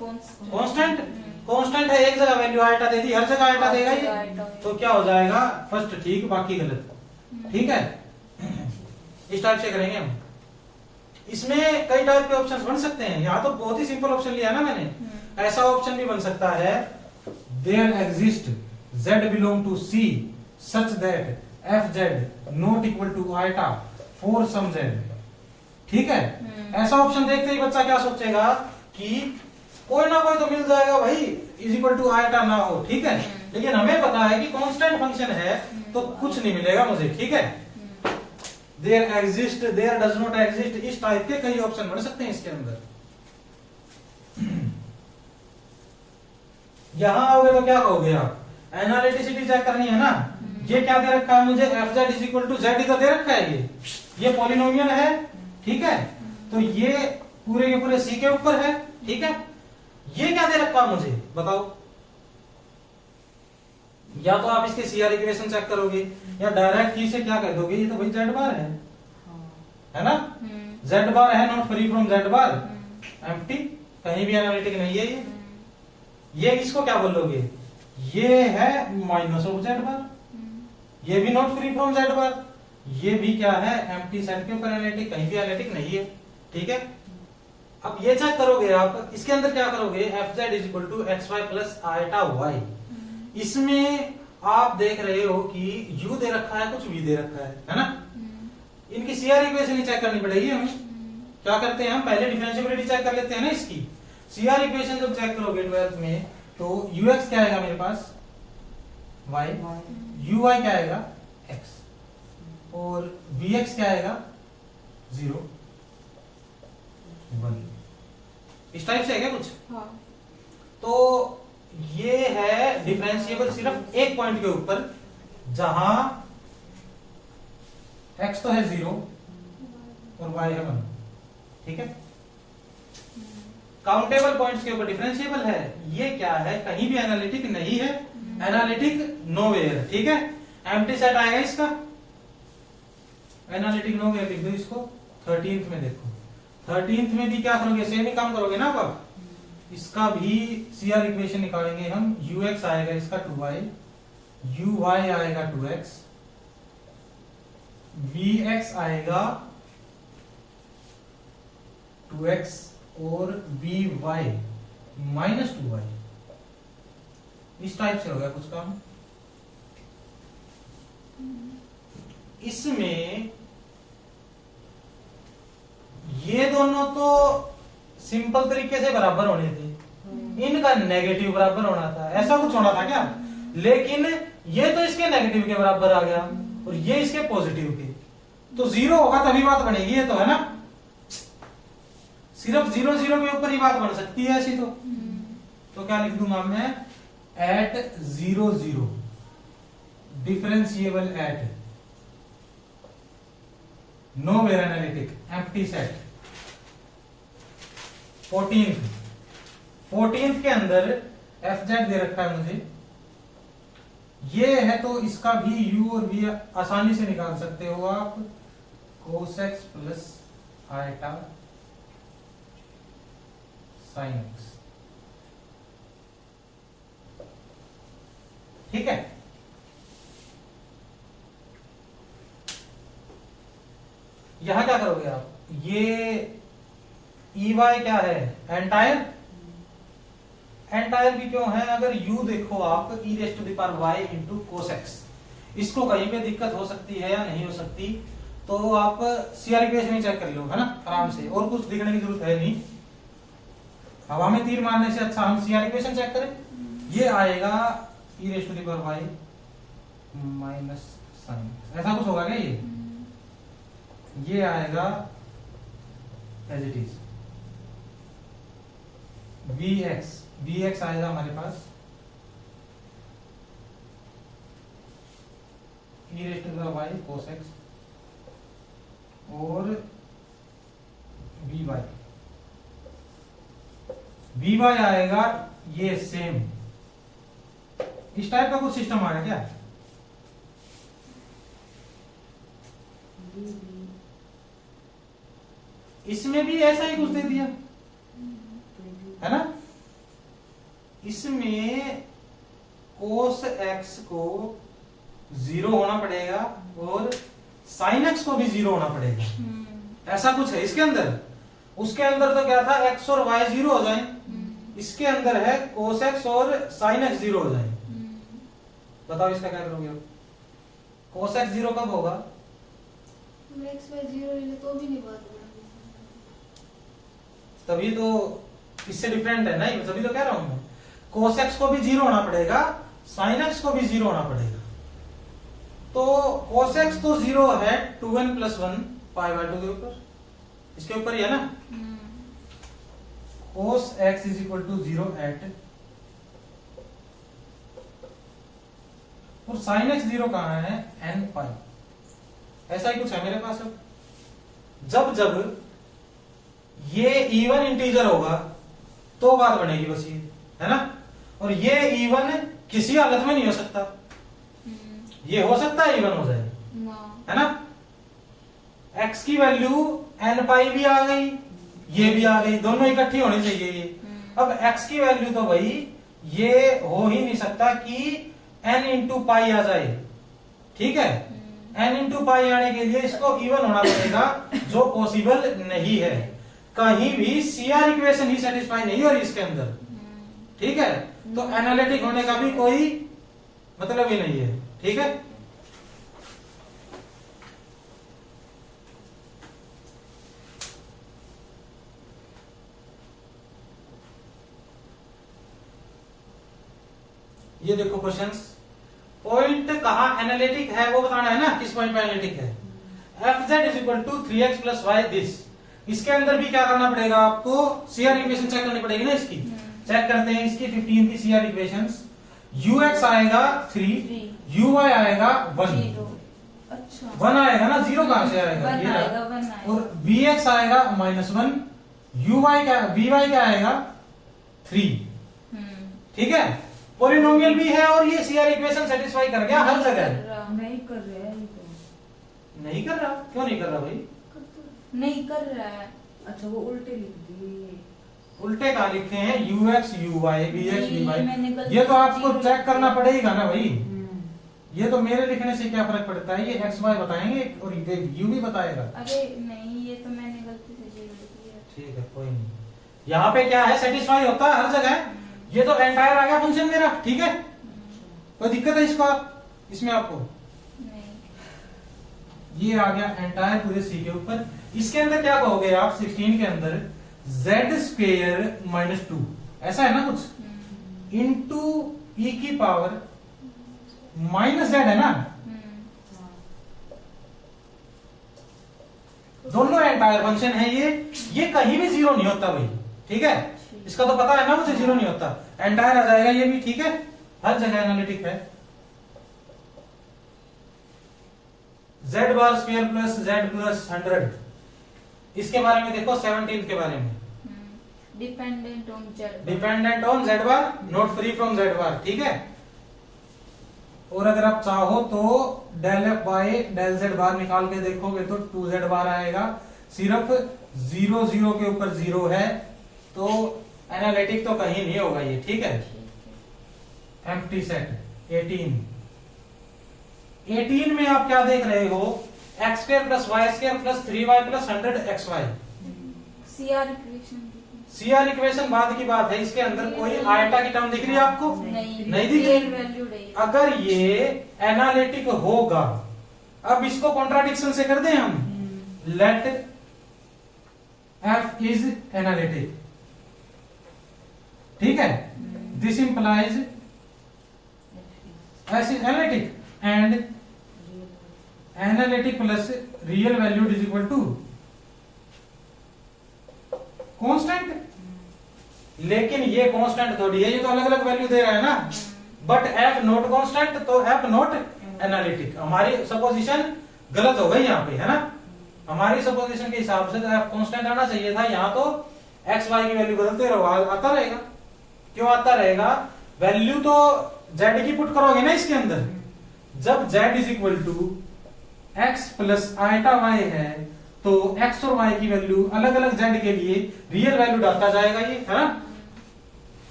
constant. कांस्टेंट है, एक जगह वैल्यू आइटा दे दी, हर जगह आइटा देगा ये, तो क्या हो जाएगा? फर्स्ट ठीक, बाकी गलत, ठीक है। इस टाइप से करेंगे हम। इसमें कई टाइप के ऑप्शंस बन सकते हैं। यहाँ तो बहुत ही सिंपल ऑप्शन लिया ना मैंने। ऐसा ऑप्शन भी बन सकता है, there exist z belong to C such that fz not equal to iota for some z, ठीक है। ऐसा ऑप्शन देखते ही बच्चा क्या सोचेगा कि कोई ना कोई तो मिल जाएगा भाई, इज इक्वल टू आइटा ना हो, ठीक है। लेकिन हमें पता है कि कांस्टेंट फंक्शन है तो कुछ नहीं मिलेगा मुझे, ठीक है। There exist, there does not exist, इस टाइप के कई ऑप्शन बन सकते हैं इसके अंदर। यहां आओगे तो क्या कहोगे आप? एनालिटिसिटी चेक करनी है ना। ये क्या दे रखा है मुझे? F Z is equal to Z ही तो दे रखा है। ये पॉलिनोमियल है, ठीक है। तो ये पूरे के पूरे सी के ऊपर है, ठीक है। ये क्या दे रखा है मुझे बताओ? या तो आप इसके सीआर इक्वेशन चेक करोगे, या डायरेक्ट की से क्या कह दोगे? ये तो भाई जेड बार है ना? जेड बार है, not free from Z bar, empty, कहीं भी एनालिटिक नहीं है ये इसको क्या बोलोगे? ये है माइनस ऑफ जेड बार, ये भी नॉट फ्री फ्रॉम जेड बार, ये भी क्या है? एम्प्टी सेट के ऊपर एनालिटिक, कहीं भी एनालिटिक नहीं है, ठीक है। अब ये चेक करोगे आप, इसके अंदर क्या करोगे? F Z is equal to x y plus iota y. इसमें आप देख रहे हो कि u दे रखा है, कुछ v दे रखा है ना? इनकी सीआर इक्वेशन ही चेक करनी पड़ेगी हमें। क्या करते हैं हम? पहले डिफरेंशिएबिलिटी चेक कर लेते हैं ना इसकी। सीआर इक्वेशन जब चेक करोगे 12th में, तो ux क्या आएगा मेरे पास? y, uy क्या आएगा? x, और vx क्या आएगा? 0, 1। इस टाइप से है क्या कुछ? हाँ। तो ये है डिफरेंशिएबल सिर्फ एक पॉइंट के ऊपर, जहां x तो है 0 और y है 1, ठीक है। काउंटेबल पॉइंट्स के ऊपर डिफरेंशिएबल है, ये क्या है, कहीं भी एनालिटिक नहीं है, एनालिटिक नोवेयर, ठीक है। एम्प्टी सेट आएगा इसका, एनालिटिक नोवेयर लिख दो इसको। 13th में देखो, 13th में भी क्या करोगे, सेम ही काम करोगे ना आप। इसका भी सीआर इक्वेशन निकालेंगे हम। ux आएगा इसका 2y, uy आएगा 2x, vx आएगा 2x और vy माइनस 2y। इस टाइप से हो गया कुछ काम। इसमें ये दोनों तो सिंपल तरीके से बराबर होने थे, इनका नेगेटिव बराबर होना था, ऐसा कुछ होना था क्या। लेकिन ये तो इसके नेगेटिव के बराबर आ गया और ये इसके पॉजिटिव के, तो 0 होगा तभी बात बनेगी, ये तो है ना। सिर्फ 0 0 के ऊपर ही बात बन सकती है ऐसी तो क्या लिख दूंगा मैं, at 0 0 differentiable at nowhere analytic empty set. 14th के अंदर fz दे रखा है मुझे, ये है तो इसका भी u और v आसानी से निकाल सकते हो आप, cos x plus eta sin x, ठीक है। यहां क्या करोगे आप, ये EY क्या है, एंटायर। एंटायर भी क्यों है, अगर u देखो आप e raise to the power y into cos x, इसको कहीं पे दिक्कत हो सकती है या नहीं हो सकती, तो आप सीआर इक्वेशन ही चेक कर लो, है ना, आराम से, और कुछ दिखने की जरूरत है नहीं। हवा में तीर मारने से अच्छा हम सीआर इक्वेशन चेक करें। ये आएगा e raise to the power y minus sine, ऐसा कुछ होगा क्या ये आएगा एज इट इज। vx आएगा हमारे पास e raise to the power y cos x और vy आएगा ये सेम। इस टाइप का कुछ सिस्टम आ गया क्या, इसमें भी ऐसा ही कुछ दे दिया है ना। इसमें cos x को 0 होना पड़ेगा और sin x को भी 0 होना पड़ेगा, ऐसा कुछ है इसके अंदर। उसके अंदर तो क्या था, x और y 0 हो जाए, इसके अंदर है cos x और sin x 0 हो जाए। बताओ इसका क्या करोगे आप, cos x 0 कब होगा, x y 0 ले तो भी नहीं बात होगी, तभी तो इससे डिफरेंट है ना, तभी तो कह रहा हूं मैं, cos x को भी 0 होना पड़ेगा, sin x को भी 0 होना पड़ेगा। तो cos x तो 0 है 2n प्लस 1 पाई बाय 2 के ऊपर, इसके ऊपर ही है ना। cos x is equal to 0 at, और sin x 0 कहां है, n पाई, ऐसा ही कुछ है मेरे पास। अब जब ये इवन इंटीजर होगा तो बात बनेगी बस, ये है ना। और ये इवन किसी हालत में नहीं हो सकता, ये हो सकता है इवन हो जाए, है ना। x की वैल्यू n पाई भी आ गई, ये भी आ गई, दोनों इकट्ठी होनी चाहिए ये। अब x की वैल्यू तो भाई ये हो ही नहीं सकता कि n इंटू पाई आ जाए, ठीक है। n इंटू पाई आने के लिए इसको इवन होना पड़ेगा, जो पॉसिबल नहीं है। कहीं भी सीआर इक्वेशन ही सेटिस्फाई नहीं हो रही इसके अंदर, ठीक है। तो एनालिटिक होने का भी कोई मतलब ही नहीं है, ठीक है। ये देखो क्वेश्चंस, पॉइंट कहां एनालिटिक है वो बताना है ना, किस पॉइंट पे एनालिटिक है। fz is equal to 3x plus y this, इसके अंदर भी क्या करना पड़ेगा आपको, सीआर इक्वेशन चेक करनी पड़ेगी ना इसकी। चेक करते हैं इसकी 15 की सीआर इक्वेशंस। ux आएगा 3, uy आएगा 1, अच्छा 1 आएगा ना, 0 कहां से आएगा? 1 ये रहा। आएगा 1 आएगा और vx आएगा -1, uy क्या, vy क्या आएगा 3। ठीक है, पॉलिनोमियल भी है और ये सीआर इक्वेशन सेटिस्फाई कर गया हर जगह। नहीं कर रहे हैं ये तो। नहीं कर रहा? क्यों नहीं कर रहा भाई? नहीं कर रहा है। अच्छा वो उल्टे लिख दिए। उल्टे कहाँ लिखे हैं? ux uy vx नहीं, मैंने vy। गलती ये तो से आपको जीरो चेक करना पड़ेगा ना भाई। हम्म। ये तो मेरे लिखने से क्या फर्क पड़ता है? ये x y बताएंगे और ये u भी बताएगा। अरे नहीं, ये तो मैंने गलती से जीरो लिख दिया। ठीक है, कोई नहीं। यहाँ पे क्या है, सेटिस्फाई होता है हर जगह। ये तो एंटायर आ गया फंक्शन मेरा, ठीक है। कोई दिक्कत है इसको इसमें आपको? नहीं। ये आ गया एंटायर पूरे सी के ऊपर। इसके अंदर क्या कहोगे आप? 16 के अंदर z² -2 ऐसा है ना कुछ, इनटू e की पावर -z है ना। दोनों एंटायर फंक्शन है ये कहीं भी जीरो नहीं होता भाई, ठीक है। इसका तो पता है ना मुझे, जीरो नहीं होता, एंटायर आ जाएगा ये भी, ठीक है। हर जगह एनालिटिक है। z² प्लस z प्लस 100, इसके बारे में देखो 17 के बारे में। Dependent on z, dependent on z bar, not free from z bar, ठीक है। और अगर आप चाहो तो del f by del z bar निकाल के देखोगे तो 2z बार आएगा। सिर्फ 0 0 के ऊपर 0 है, तो एनालिटिक तो कहीं नहीं होगा ये, ठीक है। एम्प्टी सेट 18 में आप क्या देख रहे हो? x² plus y² plus 3y plus 100xy। CR equation. CR equation बाद की बात है, इसके अंदर कोई आयटा की टर्म दिख रही है आपको? नहीं दिख रही। अगर ये एनालिटिक होगा, अब इसको कॉन्ट्राडिक्शन से कर दें हम, लेट f इज एनालिटिक, ठीक है। This implies f is analytic and analytic plus real value is equal to constant. लेकिन ये कांस्टेंट थोड़ी है, ये तो अलग अलग वैल्यू दे रहा है ना। बट f नॉट कांस्टेंट, तो f नॉट एनालिटिक। हमारी सपोजिशन गलत हो गई यहाँ पे, है ना। हमारी सपोजिशन के हिसाब से तो f कांस्टेंट आना चाहिए था, यहाँ तो x y की वैल्यू बदलते रहो, आता रहेगा। क्यों आता रहेगा? वैल्यू तो z की पुट करोगे ना इसके अंदर। जब z is equal to x plus iota y है, तो x और y की वैल्यू अलग अलग z के लिए रियल वैल्यू डालता जाएगा, ये है ना।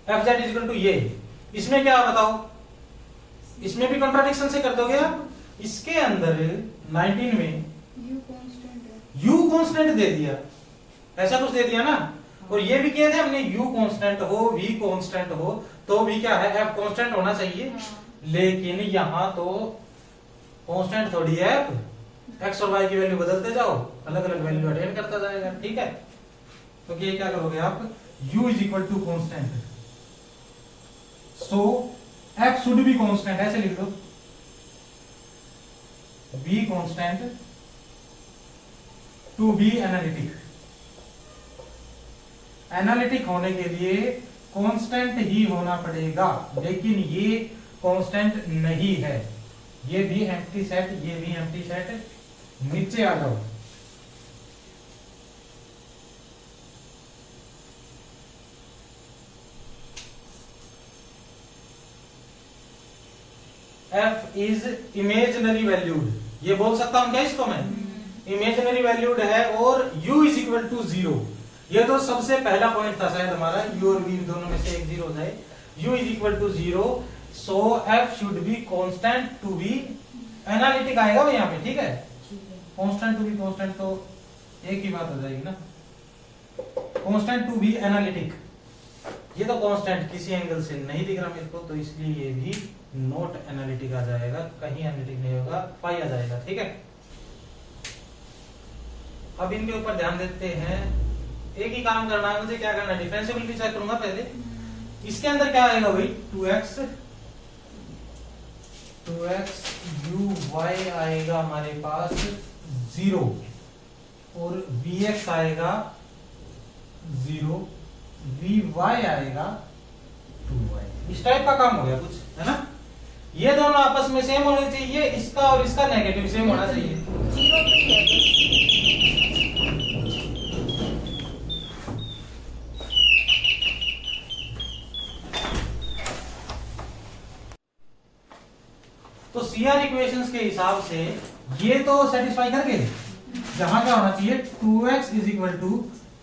f z is equal to ये। इसमें क्या बताओ? इसमें भी कॉन्ट्राडिक्शन से कर दोगे आप। इसके अंदर 19 में u कांस्टेंट दे दिया, ऐसा कुछ दे दिया ना। और ये भी किया था हमने, u कांस्टेंट हो v कांस्टेंट हो तो भी क्या है, f कांस्टेंट होना चाहिए। लेकिन यहां तो कांस्टेंट थोड़ी है, x और y की वैल्यू बदलते जाओ, अलग अलग वैल्यू अटेन करता जाएगा, ठीक है। तो ये क्या करोगे आप? u is equal to constant, so f should be constant, ऐसे लिख लो, b constant to be analytic. Analytic होने के लिए कांस्टेंट ही होना पड़ेगा, लेकिन ये कांस्टेंट नहीं है। ये भी एम्प्टी सेट, ये भी एम्प्टी सेट। नीचे आ जाओ, f इज इमेजिनरी वैल्यूड। ये बोल सकता हूं क्या इसको मैं? इमेजिनरी वैल्यूड है और u इज इक्वल टू 0। ये तो सबसे पहला पॉइंट था शायद हमारा, u और v दोनों में से एक 0 हो जाए। u is equal to 0, so f should be constant to be analytic आएगा वो यहाँ पे, ठीक है। कांस्टेंट टू बी कांस्टेंट तो एक ही बात हो जाएगी ना। कांस्टेंट टू बी एनालिटिक, ये तो कांस्टेंट किसी एंगल से नहीं दिख रहा मेरे को, तो इसलिए ये भी नॉट एनालिटिक आ जाएगा, कहीं एनालिटिक नहीं होगा, पाई आ जाएगा, ठीक है। अब इनके ऊपर ध्यान देते हैं। एक ही काम करना है मुझे, क्या करना है? डिफरेंशिएबिलिटी चेक करूंगा पहले। इसके अंदर क्या आएगा भाई? 2x uy आएगा हमारे पास 0 और vx आएगा 0, vy आएगा 2y। इस टाइप का काम हो गया कुछ, है ना। ये दोनों आपस में सेम होने चाहिए, इसका और इसका नेगेटिव सेम होना चाहिए। 0 पे ही है बस। तो सीआर इक्वेशंस के हिसाब से ये तो सेटिस्फाई कर गए। जहां क्या होना चाहिए, 2x is equal to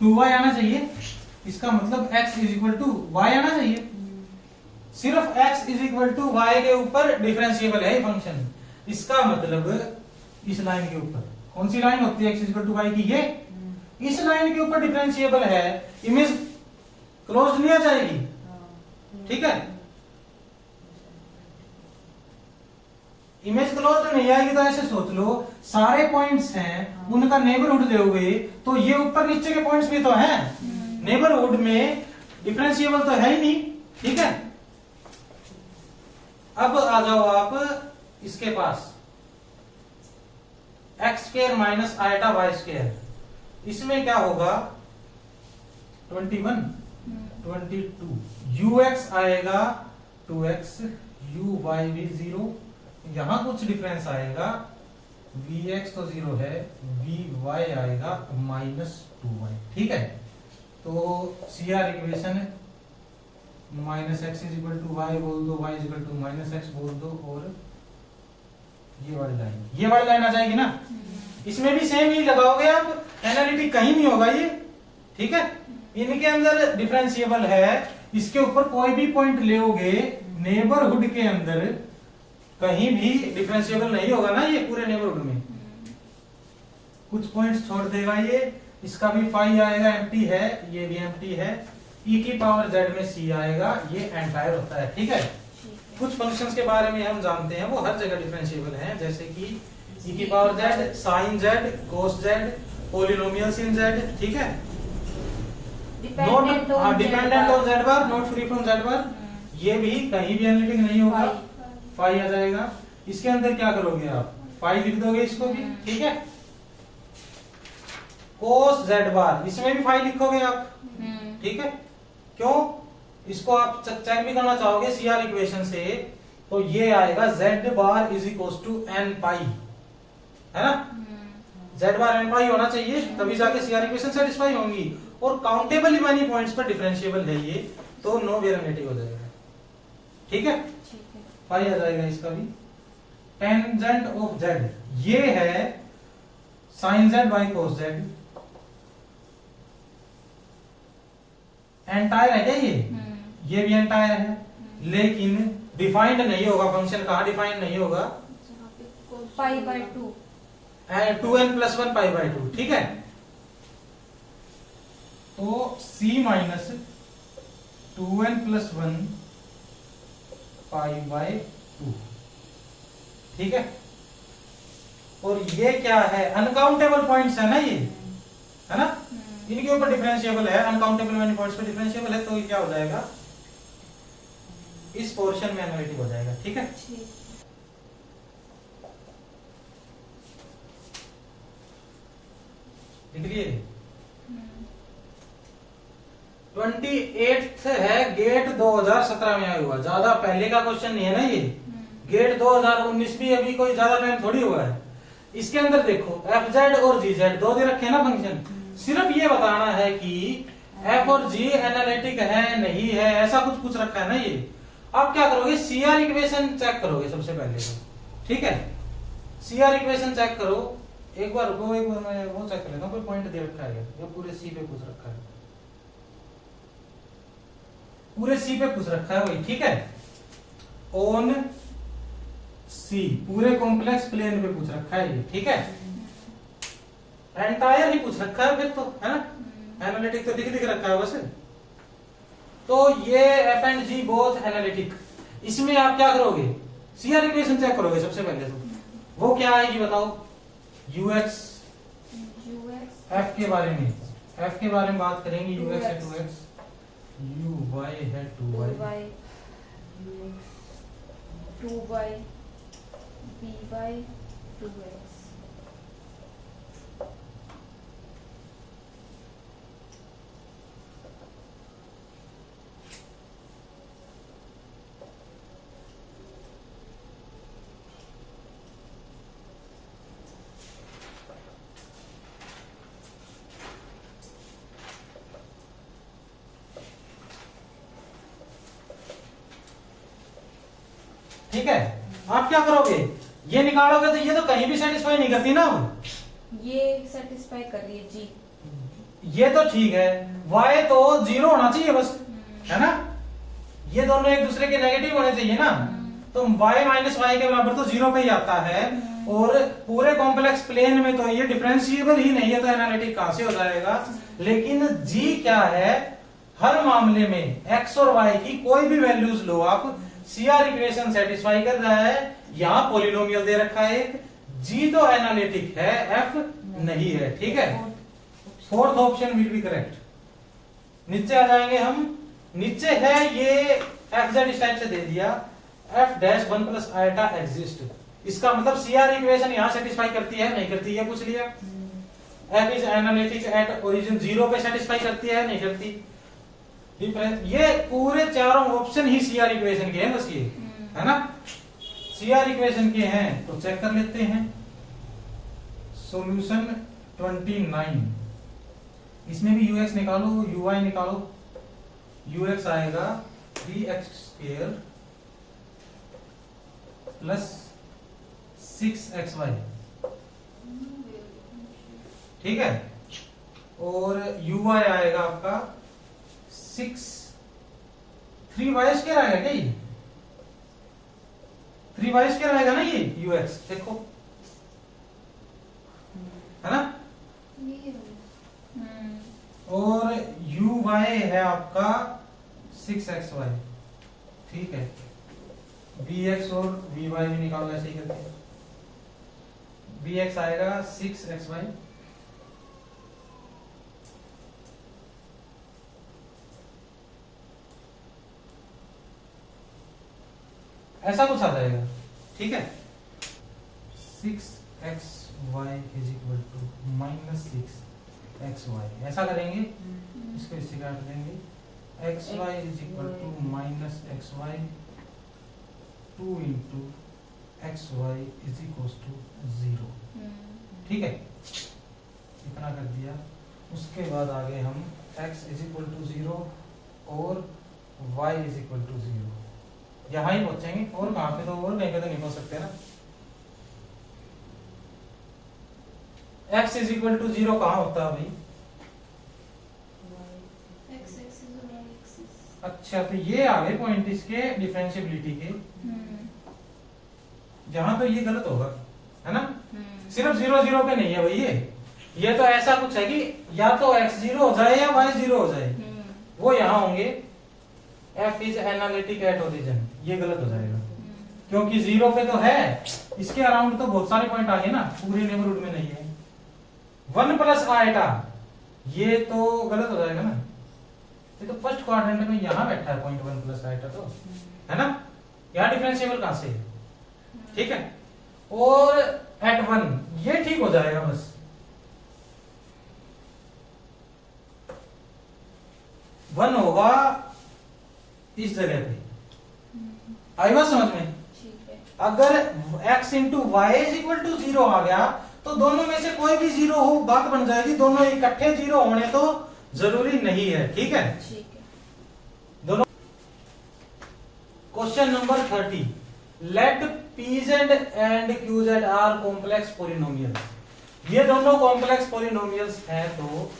2y आना चाहिए। इसका मतलब x is equal to y आना चाहिए। सिर्फ x is equal to y के ऊपर डिफरेंशिएबल है ये फंक्शन। इसका मतलब इस लाइन के ऊपर, कौन सी लाइन होती है x is equal to y की, ये इस लाइन के ऊपर डिफरेंशिएबल है। इमेज क्लोज नहीं आ जाएगी, ठीक है। इमेज क्लोज नहीं आएगी तो ऐसे सोच लो, सारे पॉइंट्स हैं उनका नेबरहुड लोगे तो ये ऊपर नीचे के पॉइंट्स भी तो हैं। नेबरहुड में डिफरेंशिएबल तो है ही नहीं, ठीक है। अब आ जाओ आप इसके पास, X square minus iota Y square, इसमें क्या होगा 21 22 ux आएगा 2x uy भी 0, यहां कुछ डिफरेंस आएगा, vx तो 0 है, vy आएगा -2y, ठीक है। तो CR equation minus x is equal to y बोल दो, y is equal to minus x बोल दो, और ये वाली लाइन आ जाएगी ना। इसमें भी सेम ही लगाओगे आप, एनालिटिक कहीं नहीं होगा ये, ठीक है। इनके अंदर डिफरेंशिएबल है, इसके ऊपर कोई भी पॉइंट लेओगे नेबरहुड के अंदर कहीं भी डिफरेंशिएबल नहीं होगा ना ये पूरे नेबरहुड में, कुछ पॉइंट्स छोड़ देगा ये। इसका भी फाई आएगा, एम्प्टी है, ये भी एम्प्टी है, e की पावर z में c आएगा, ये एंटायर होता है, ठीक है। कुछ फंक्शंस के बारे में हम जानते हैं, वो हर जगह डिफरेंशिएबल हैं, जैसे कि e की power z, sin z, cos z, polynomials in z, ठीक है। Dependent on z bar, not free from z bar, ये भी कहीं भी एनालिटिक नहीं होगा, फाई आ जाएगा। इसके अंदर क्या करोगे आप, फाई लिख दोगे इसको भी, ठीक है। cos z बार, इसमें भी फाई लिखोगे आप, ठीक है। क्यों, इसको आप चेक भी करना चाहोगे सीआर इक्वेशन से, तो ये आएगा z bar is equal to n pi, है ना। z बार n पाई होना चाहिए, तभी जाके सीआर इक्वेशन सेटिस्फाई होंगी। और काउंटेबल मैनी पॉइंट्स पर डिफरेंशिएबल है ये, तो नो वेरिएटिव हो जाएगा, ठीक है। पाई आ जाएगा इसका भी। टेंजेंट ऑफ z, ये है sin z by cos z, entire है क्या ये भी एंटायर है, लेकिन डिफाइंड नहीं होगा फंक्शन, कहां डिफाइंड नहीं होगा, पाई by 2, 2n plus 1 pi by 2, ठीक है। तो c minus 2n plus 1 pi by 2, ठीक है। और ये क्या है, अनकाउंटेबल पॉइंट्स है ना ये, है ना, इनके ऊपर डिफरेंशिएबल है, अनकाउंटेबल मैनी पॉइंट्स पे डिफरेंशिएबल है, तो ये क्या हो जाएगा, इस पोर्शन में एनालिटिक हो जाएगा, ठीक है। लिख लिए। 28th है, गेट 2017 में आया हुआ, ज्यादा पहले का क्वेश्चन नहीं है ना ये, गेट 2019 भी अभी कोई ज्यादा टाइम थोड़ी हुआ है। इसके अंदर देखो fz और gz दो दे रखे ना फंक्शन, सिर्फ ये बताना है कि f और g एनालिटिक है नहीं है, ऐसा कुछ पूछ रखा है ना ये। आप क्या करोगे, सीआर इक्वेशन चेक करोगे सबसे पहले तो, ठीक है। सीआर इक्वेशन चेक करो, एक बार रुको, एक बार मैं वो चेक कर लेता हूं, कोई पॉइंट दे रखा है जो पूरे सी पे पूछ रखा है, पूरे सी पे पूछ रखा है वही, ठीक है। ऑन सी, पूरे कॉम्प्लेक्स प्लेन पे पूछ रखा है ये, ठीक है। एंटायर ही पूछ रखा है फिर तो, है ना, एनालिटिक तो दिख रखा है वैसे। तो ये f and g both analytic. इसमें आप क्या करोगे, सीआर इक्वेशन चेक करोगे सबसे पहले तो, वो क्या आएगी बताओ, ux f के बारे में, f के बारे में बात करेंगे, ux है 2x, uy है 2y, 2y by 2x, है। आप क्या करोगे, ये निकालोगे तो ये तो कहीं भी सेटिस्फाई नहीं करती ना। ये सेटिस्फाई कर रही है जी। ये तो ठीक है, y तो 0 होना चाहिए बस, है ना। ये दोनों एक दूसरे के नेगेटिव होने चाहिए ना, तो y माइनस वाई के बराबर तो 0 पे ही आता है। और पूरे कॉम्प्लेक्स प्लेन में तो ये डिफरेंशिएबल ही नहीं है, तो एनालिटिक कहां से हो जाएगा। लेकिन g क्या है, हर मामले में x और y की कोई भी वैल्यूज लो आप, CR इक्वेशन सेटिस्फाई कर रहा है। यहां पॉलिनोमियल दे रखा है एक, g तो एनालिटिक है, f नहीं है, ठीक है। Fourth option will be correct. नीचे आ जाएंगे हम, नीचे है ये fz इस टाइप से दे दिया, f dash 1 plus iota exist. इसका मतलब CR इक्वेशन यहां सेटिस्फाई करती है नहीं करती है, पूछ लिया। f is analytic at origin 0 पे सेटिस्फाई करती है नहीं करती। ये पूरे चारों ऑप्शन ही CR इक्वेशन के हैं बस, ये है ना, CR इक्वेशन के हैं। तो चेक कर लेते हैं सॉल्यूशन 29। इसमें भी ux निकालो, uy निकालो। ux आएगा 3x² प्लस 6xy, ठीक है। और uy आएगा आपका 3y² आएगा क्या, ये 3y² आएगा ना ये ux, देखो है ना। और uy है आपका 6xy, ठीक है। bx और vy भी निकालो ऐसे ही करके। bx आएगा 6xy ऐसा कुछ आ जाएगा, ठीक है। 6xy is equal to -6xy, ऐसा करेंगे। इसको इससे काट देंगे, xy is equal to -xy 2 into xy is equal to 0, ठीक है। इतना कर दिया। उसके बाद आगे हम x इज इक्वल टू 0 और y इज इक्वल टू 0 यहां ही पहुंचेंगे। और कहां पे, तो और कहीं पे तो नहीं पहुंच सकते ना। x इज इक्वल टू 0 कहां होता है भाई, अच्छा तो ये आ गए पॉइंट इसके डिफरेंशिएबिलिटी के, जहां तो ये गलत होगा, है ना। सिर्फ 0 0 पे नहीं है भाई, ये तो ऐसा कुछ है कि या तो x 0 हो जाए या y 0 हो जाए, वो यहां होंगे। f is analytic at origin, ये गलत हो जाएगा क्योंकि 0 पे तो है, इसके अराउंड तो बहुत सारे पॉइंट आ गए ना, पूरे नेबरहुड में नहीं है। 1 प्लस आइटा, ये तो गलत हो जाएगा ना, ये तो फर्स्ट क्वाड्रेंट में यहां बैठा है पॉइंट 1 प्लस आइटा, तो है ना। यहां डिफरेंशिएबल कहां से है, ठीक है। और एट 1 ये ठीक हो जाएगा बस। 1 होगा इस जगह पे, आई बात समझ में। अगर x into y is equal to 0 आ गया तो दोनों में से कोई भी 0 हो, बात बन जाएगी। दोनों इकट्ठे 0 होने तो जरूरी नहीं है, ठीक है। दोनों। Question number 30, let pz and qz are complex polynomials. ये दोनों कॉम्प्लेक्स पॉलिनोमियल्स हैं, तो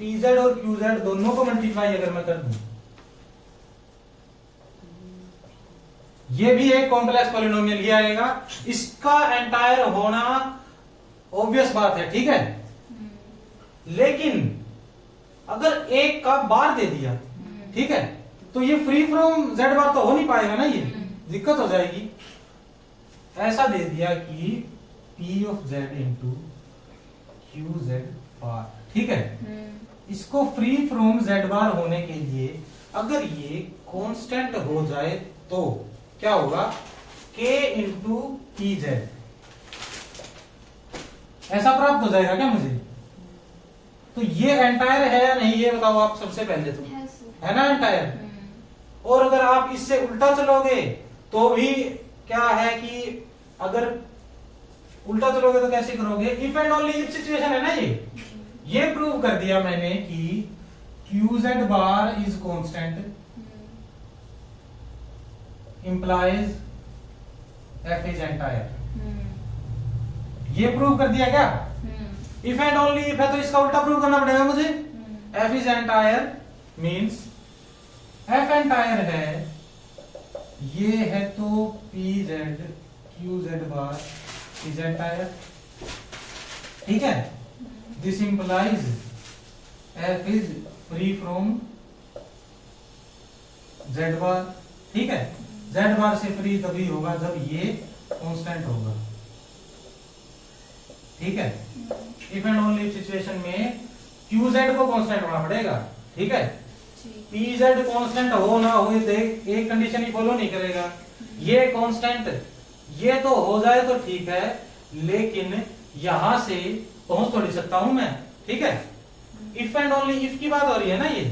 pz और qz दोनों को मल्टीप्लाई अगर मैं कर दूं, ये भी एक कॉम्प्लेक्स पॉलिनोमियल ही आएगा। इसका एंटायर होना ऑब्वियस बात है, ठीक है। लेकिन अगर एक का बार दे दिया, ठीक है, तो ये फ्री फ्रॉम z बार तो हो नहीं पाएगा ना, ये दिक्कत हो जाएगी। ऐसा दे दिया कि p of z into Q Z bar, ठीक है। इसको फ्री फ्रॉम z बार होने के लिए अगर ये कांस्टेंट हो जाए तो क्या होगा, k इंटू पी जेड, ऐसा प्राप्त हो जाएगा क्या मुझे। तो ये एंटायर है या नहीं, ये बताओ आप सबसे पहले तो, है ना एंटायर। और अगर आप इससे उल्टा चलोगे तो भी क्या है कि अगर उल्टा चलोगे तो कैसे करोगे, if and only if situation है ना। ये प्रूव कर दिया मैंने कि Q Z bar is constant implies f is entire। ये प्रूव कर दिया क्या? इफ एंड ओनली इफ है तो इसका उल्टा प्रूव करना पड़ेगा मुझे। f is entire means f entire है, ये है तो pz qz bar is entire, ठीक है। This implies f is free from z bar, ठीक है। z bar से फ्री तभी होगा जब ये कांस्टेंट होगा, ठीक है। इफ एंड ओनली सिचुएशन में qz को कांस्टेंट होना पड़ेगा, ठीक है। pz कांस्टेंट हो ना हो एक कंडीशन ही फॉलो नहीं करेगा। ये कांस्टेंट ये तो हो जाए तो ठीक है, लेकिन यहां से पहुंच थोड़ी सकता हूं मैं, ठीक है। इफ एंड ओनली इफ की बात हो रही है ना, ये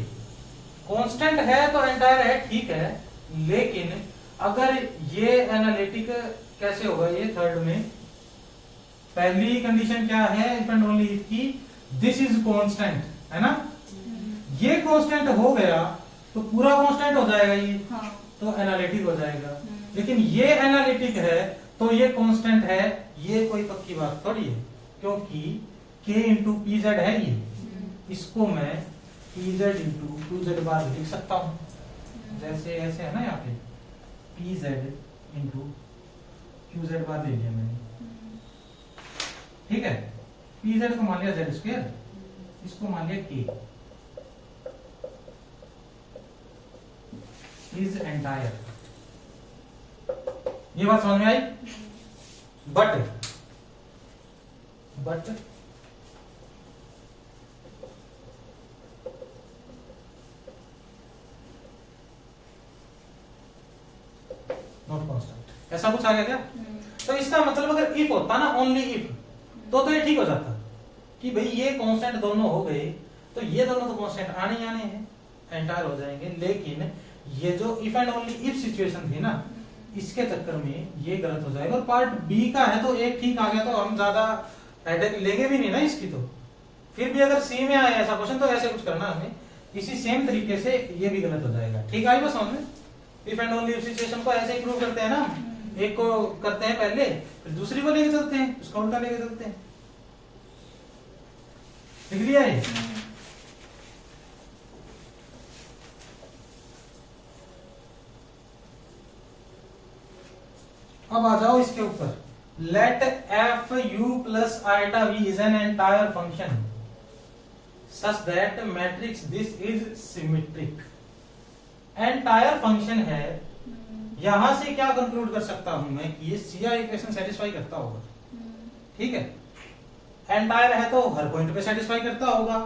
कांस्टेंट है तो एंटायर है, ठीक है। लेकिन अगर ये एनालिटिक कैसे होगा, ये थर्ड में पहली कंडीशन क्या है इफ एंड ओनली इफ की, दिस इज कांस्टेंट, है ना। ये कांस्टेंट हो गया तो पूरा कांस्टेंट हो जाएगा ये, तो एनालिटिक हो जाएगा। लेकिन ये एनालिटिक है तो ये कांस्टेंट है, ये कोई पक्की बात थोड़ी है, क्योंकि k इंटू पी जेड है ये, इसको मैं P Z into Q Z bar लिख सकता हूं, जैसे ऐसे है ना यहाँ पे P Z into Q Z bar ले लिया मैंने, ठीक है। पी जेड को मान लिया जेड स्क्वायर, इसको मान लिया k इज एंटायर। ये बात समझ में आई। बट नॉट कांस्टेंट, ऐसा कुछ आ गया क्या? तो इसका मतलब अगर इफ होता ना ओनली इफ, तो ये ठीक हो जाता कि भाई ये कांस्टेंट दोनों हो गए तो ये दोनों तो कांस्टेंट आने ही आने हैं, एंटायर हो जाएंगे। लेकिन ये जो if and only if situation थी ना, इसके चक्कर में ये गलत हो जाएगा। और पार्ट बी का है तो एक ठीक आ गया तो हम ज्यादा हेडेक लेंगे भी नहीं ना इसकी। तो फिर भी अगर सी में आया ऐसा क्वेश्चन तो ऐसे कुछ करना हमें, इसी सेम तरीके से ये भी गलत हो जाएगा, ठीक आई बस समझ में। If and only if situation को ऐसे ही प्रूव करते हैं ना, एक को करते हैं पहले फिर दूसरी को लेके चलते हैं, उसका उल्टा लेके चलते हैं। लिख लिया है। अब आ जाओ इसके ऊपर। Let f u plus iota v is an entire function such that matrix this is symmetric. Entire function है, यहां से क्या कंक्लूड कर सकता हूं मैं कि ये सीआर इक्वेशन सेटिस्फाई करता होगा, ठीक है। एंटायर है तो हर पॉइंट पे सेटिस्फाई करता होगा।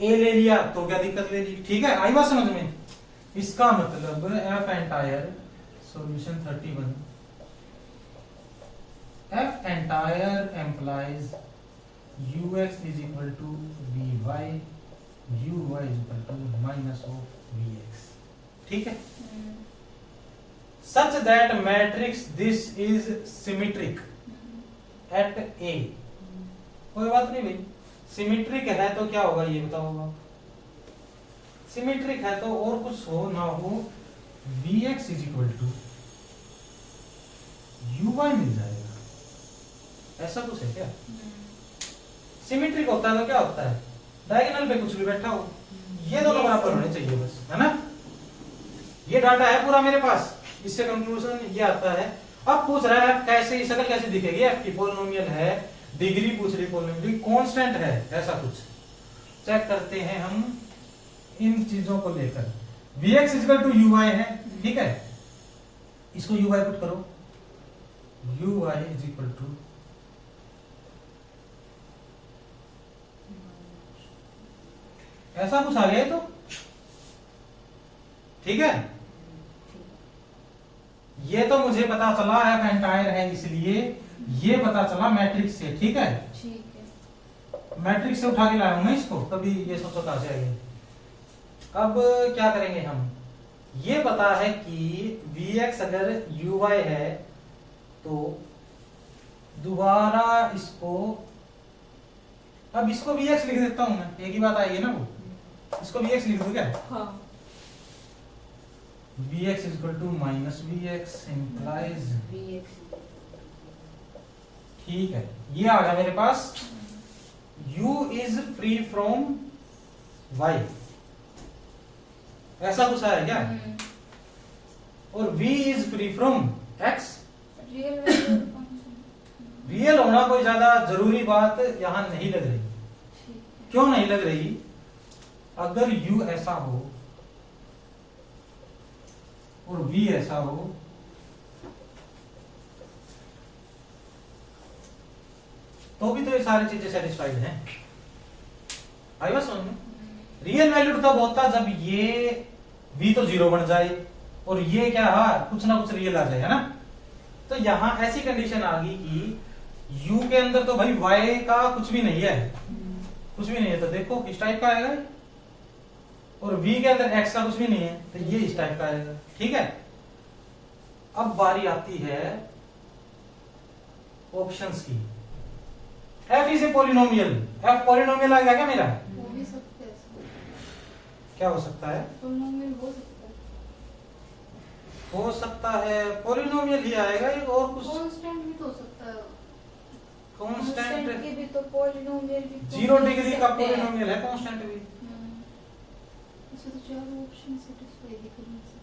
ए ले लिया तो क्या दिक्कत ले ली, ठीक है। आई बात समझ में। इसका मतलब F entire solution 31 F entire implies ux is equal to vy, uy is equal to minus of vx, ठीक है। Such that matrix this is symmetric at A। कोई बात नहीं भाई, सिमेट्रिक है तो क्या होगा ये बताओगा। सिमेट्रिक है तो और कुछ हो ना हो vx is equal to uy मिल जाएगा, ऐसा कुछ है क्या। सिमेट्रिक होता है तो क्या होता है, डायगोनल पे कुछ भी बैठा हो, ये दोनों बराबर होने चाहिए बस, है ना। ये डाटा है पूरा मेरे पास, इससे कंक्लूजन ये आता है। अब पूछ रहा है कैसे शक्ल कैसे दिखेगी, एफ की पॉलिनोमियल है, डिग्री पूछ रही, पॉलिनोमियल कांस्टेंट है, ऐसा कुछ चेक करते हैं हम इन चीजों को लेकर। vx इक्वल टू uy है, ठीक है। इसको uy पुट करो, uy इज इक्वल टू ऐसा कुछ आ गया तो ठीक है। ये तो मुझे पता चला एफ एंटायर है, इसलिए ये पता चला मैट्रिक्स से, ठीक है। ठीक है, मैट्रिक्स से उठा के लाया हूं मैं इसको, तभी ये सोचो कहां से आएगी। अब क्या करेंगे हम, ये पता है कि vx अगर uy है तो दोबारा इसको, अब इसको vx लिख देता हूं मैं, एक ही बात आएगी ना वो, इसको vx लिख दूं क्या। हाँ। bx is equal to minus bx implies, VX ठीक है, ये आ गया मेरे पास u is free from y, ऐसा कुछ है क्या? और v is free from x। Real value function. Real होना कोई ज्यादा जरूरी बात यहां नहीं लग रही। ठीक है। क्यों नहीं लग रही? अगर u ऐसा हो और v ऐसा हो तो भी तो ये सारी चीजें सेटिस्फाइड हैं। आई बात समझ में? रियल वैल्यू तब होता जब ये v तो 0 बन जाए और ये क्या कुछ ना कुछ रियल आ जाए, है ना? तो यहां ऐसी कंडीशन आ गई कि u के अंदर तो भाई y का कुछ भी नहीं है, कुछ भी नहीं है, तो देखो किस टाइप का आएगा, और v के अंदर x का कुछ भी नहीं है तो ये इस टाइप का आएगा। ठीक है, अब बारी आती है ऑप्शंस की। f is a polynomial, f polynomial आ गया क्या मेरा? हो भी सकता है इसमें। क्या हो सकता है? पॉलिनोमियल हो सकता है। हो सकता है पॉलिनोमियल ही आएगा, एक और कुछ कांस्टेंट भी तो हो सकता है। कांस्टेंट के भी तो पॉलिनोमियल भी तो 0 हो डिग्री का सकते हैं। पॉलिनोमियल है कांस्टेंट भी। ऐसे तो चार ऑप्शन सेटिस्फाई दिखने से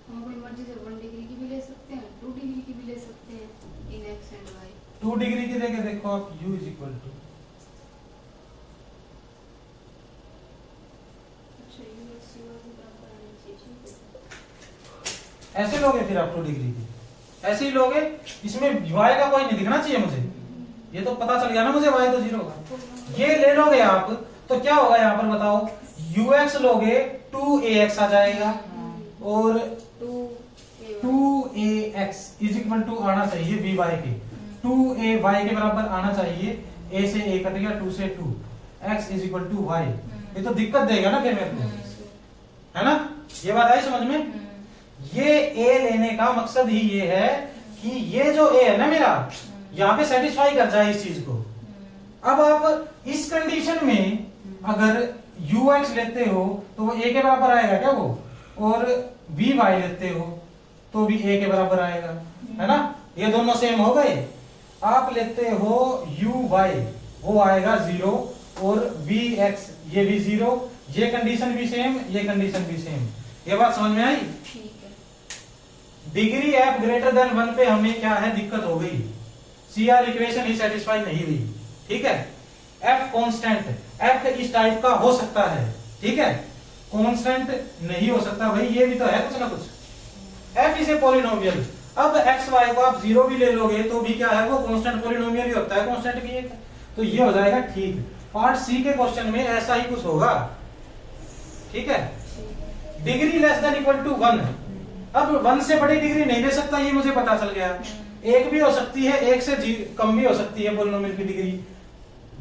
हम अपनी मर्जी से 1 डिग्री की भी ले सकते हैं, 2 डिग्री की भी ले सकते हैं इन x एंड y। 2 डिग्री की देके देखो आप, u इज इक्वल टू, अच्छा u x y के बराबर आना चाहिए। ऐसे लोगे फिर आप 2 डिग्री की, ऐसे ही लोगे, इसमें y का कोई नहीं दिखना चाहिए मुझे, ये तो पता चल गया ना मुझे y तो 0 होगा। ये ले लोगे आप तो क्या होगा यहाँ पर बताओ, ux लोगे 2ax आ जाएगा और 2ax इज इक्वल टू आना चाहिए by के, 2ay के बराबर आना चाहिए, a से a कट गया, 2 से 2, x is equal to y। ये तो दिक्कत देगा ना फिर मेरे को, है ना? ये बात आई समझ में? ये a लेने का मकसद ही ये है कि ये जो a है ना मेरा, यहाँ पे सेटिस्फाई कर जाए इस चीज को। अब आप इस कंडीशन में अगर ux लेते हो तो वो a के बराबर आएगा क्या वो, और vy लेते हो तो भी a के बराबर आएगा, है ना? ये दोनों सेम हो गए। आप लेते हो uy, वो आएगा 0, और vx ये भी 0, ये कंडीशन भी सेम, ये कंडीशन भी सेम। ये बात समझ में आई? ठीक है। डिग्री f ग्रेटर देन 1 पे हमें क्या है, दिक्कत हो गई, CR इक्वेशन ही सेटिस्फाई नहीं हुई। ठीक है, f कांस्टेंट, f इस टाइप का हो सकता है, ठीक है, कांस्टेंट नहीं हो सकता भाई, ये भी तो है कुछ ना कुछ। f is a polynomial. अब x y को आप 0 भी ले लोगे तो भी क्या है, वो कांस्टेंट पॉलिनोमियल ही होता है, कांस्टेंट भी एक, तो ये हो जाएगा ठीक। पार्ट सी के क्वेश्चन में ऐसा ही कुछ होगा। ठीक है, degree less than equal to 1। अब 1 से बड़ी डिग्री नहीं ले सकता, ये मुझे पता चल गया। एक भी हो सकती है, एक से कम भी हो सकती है पॉलिनोमियल की डिग्री,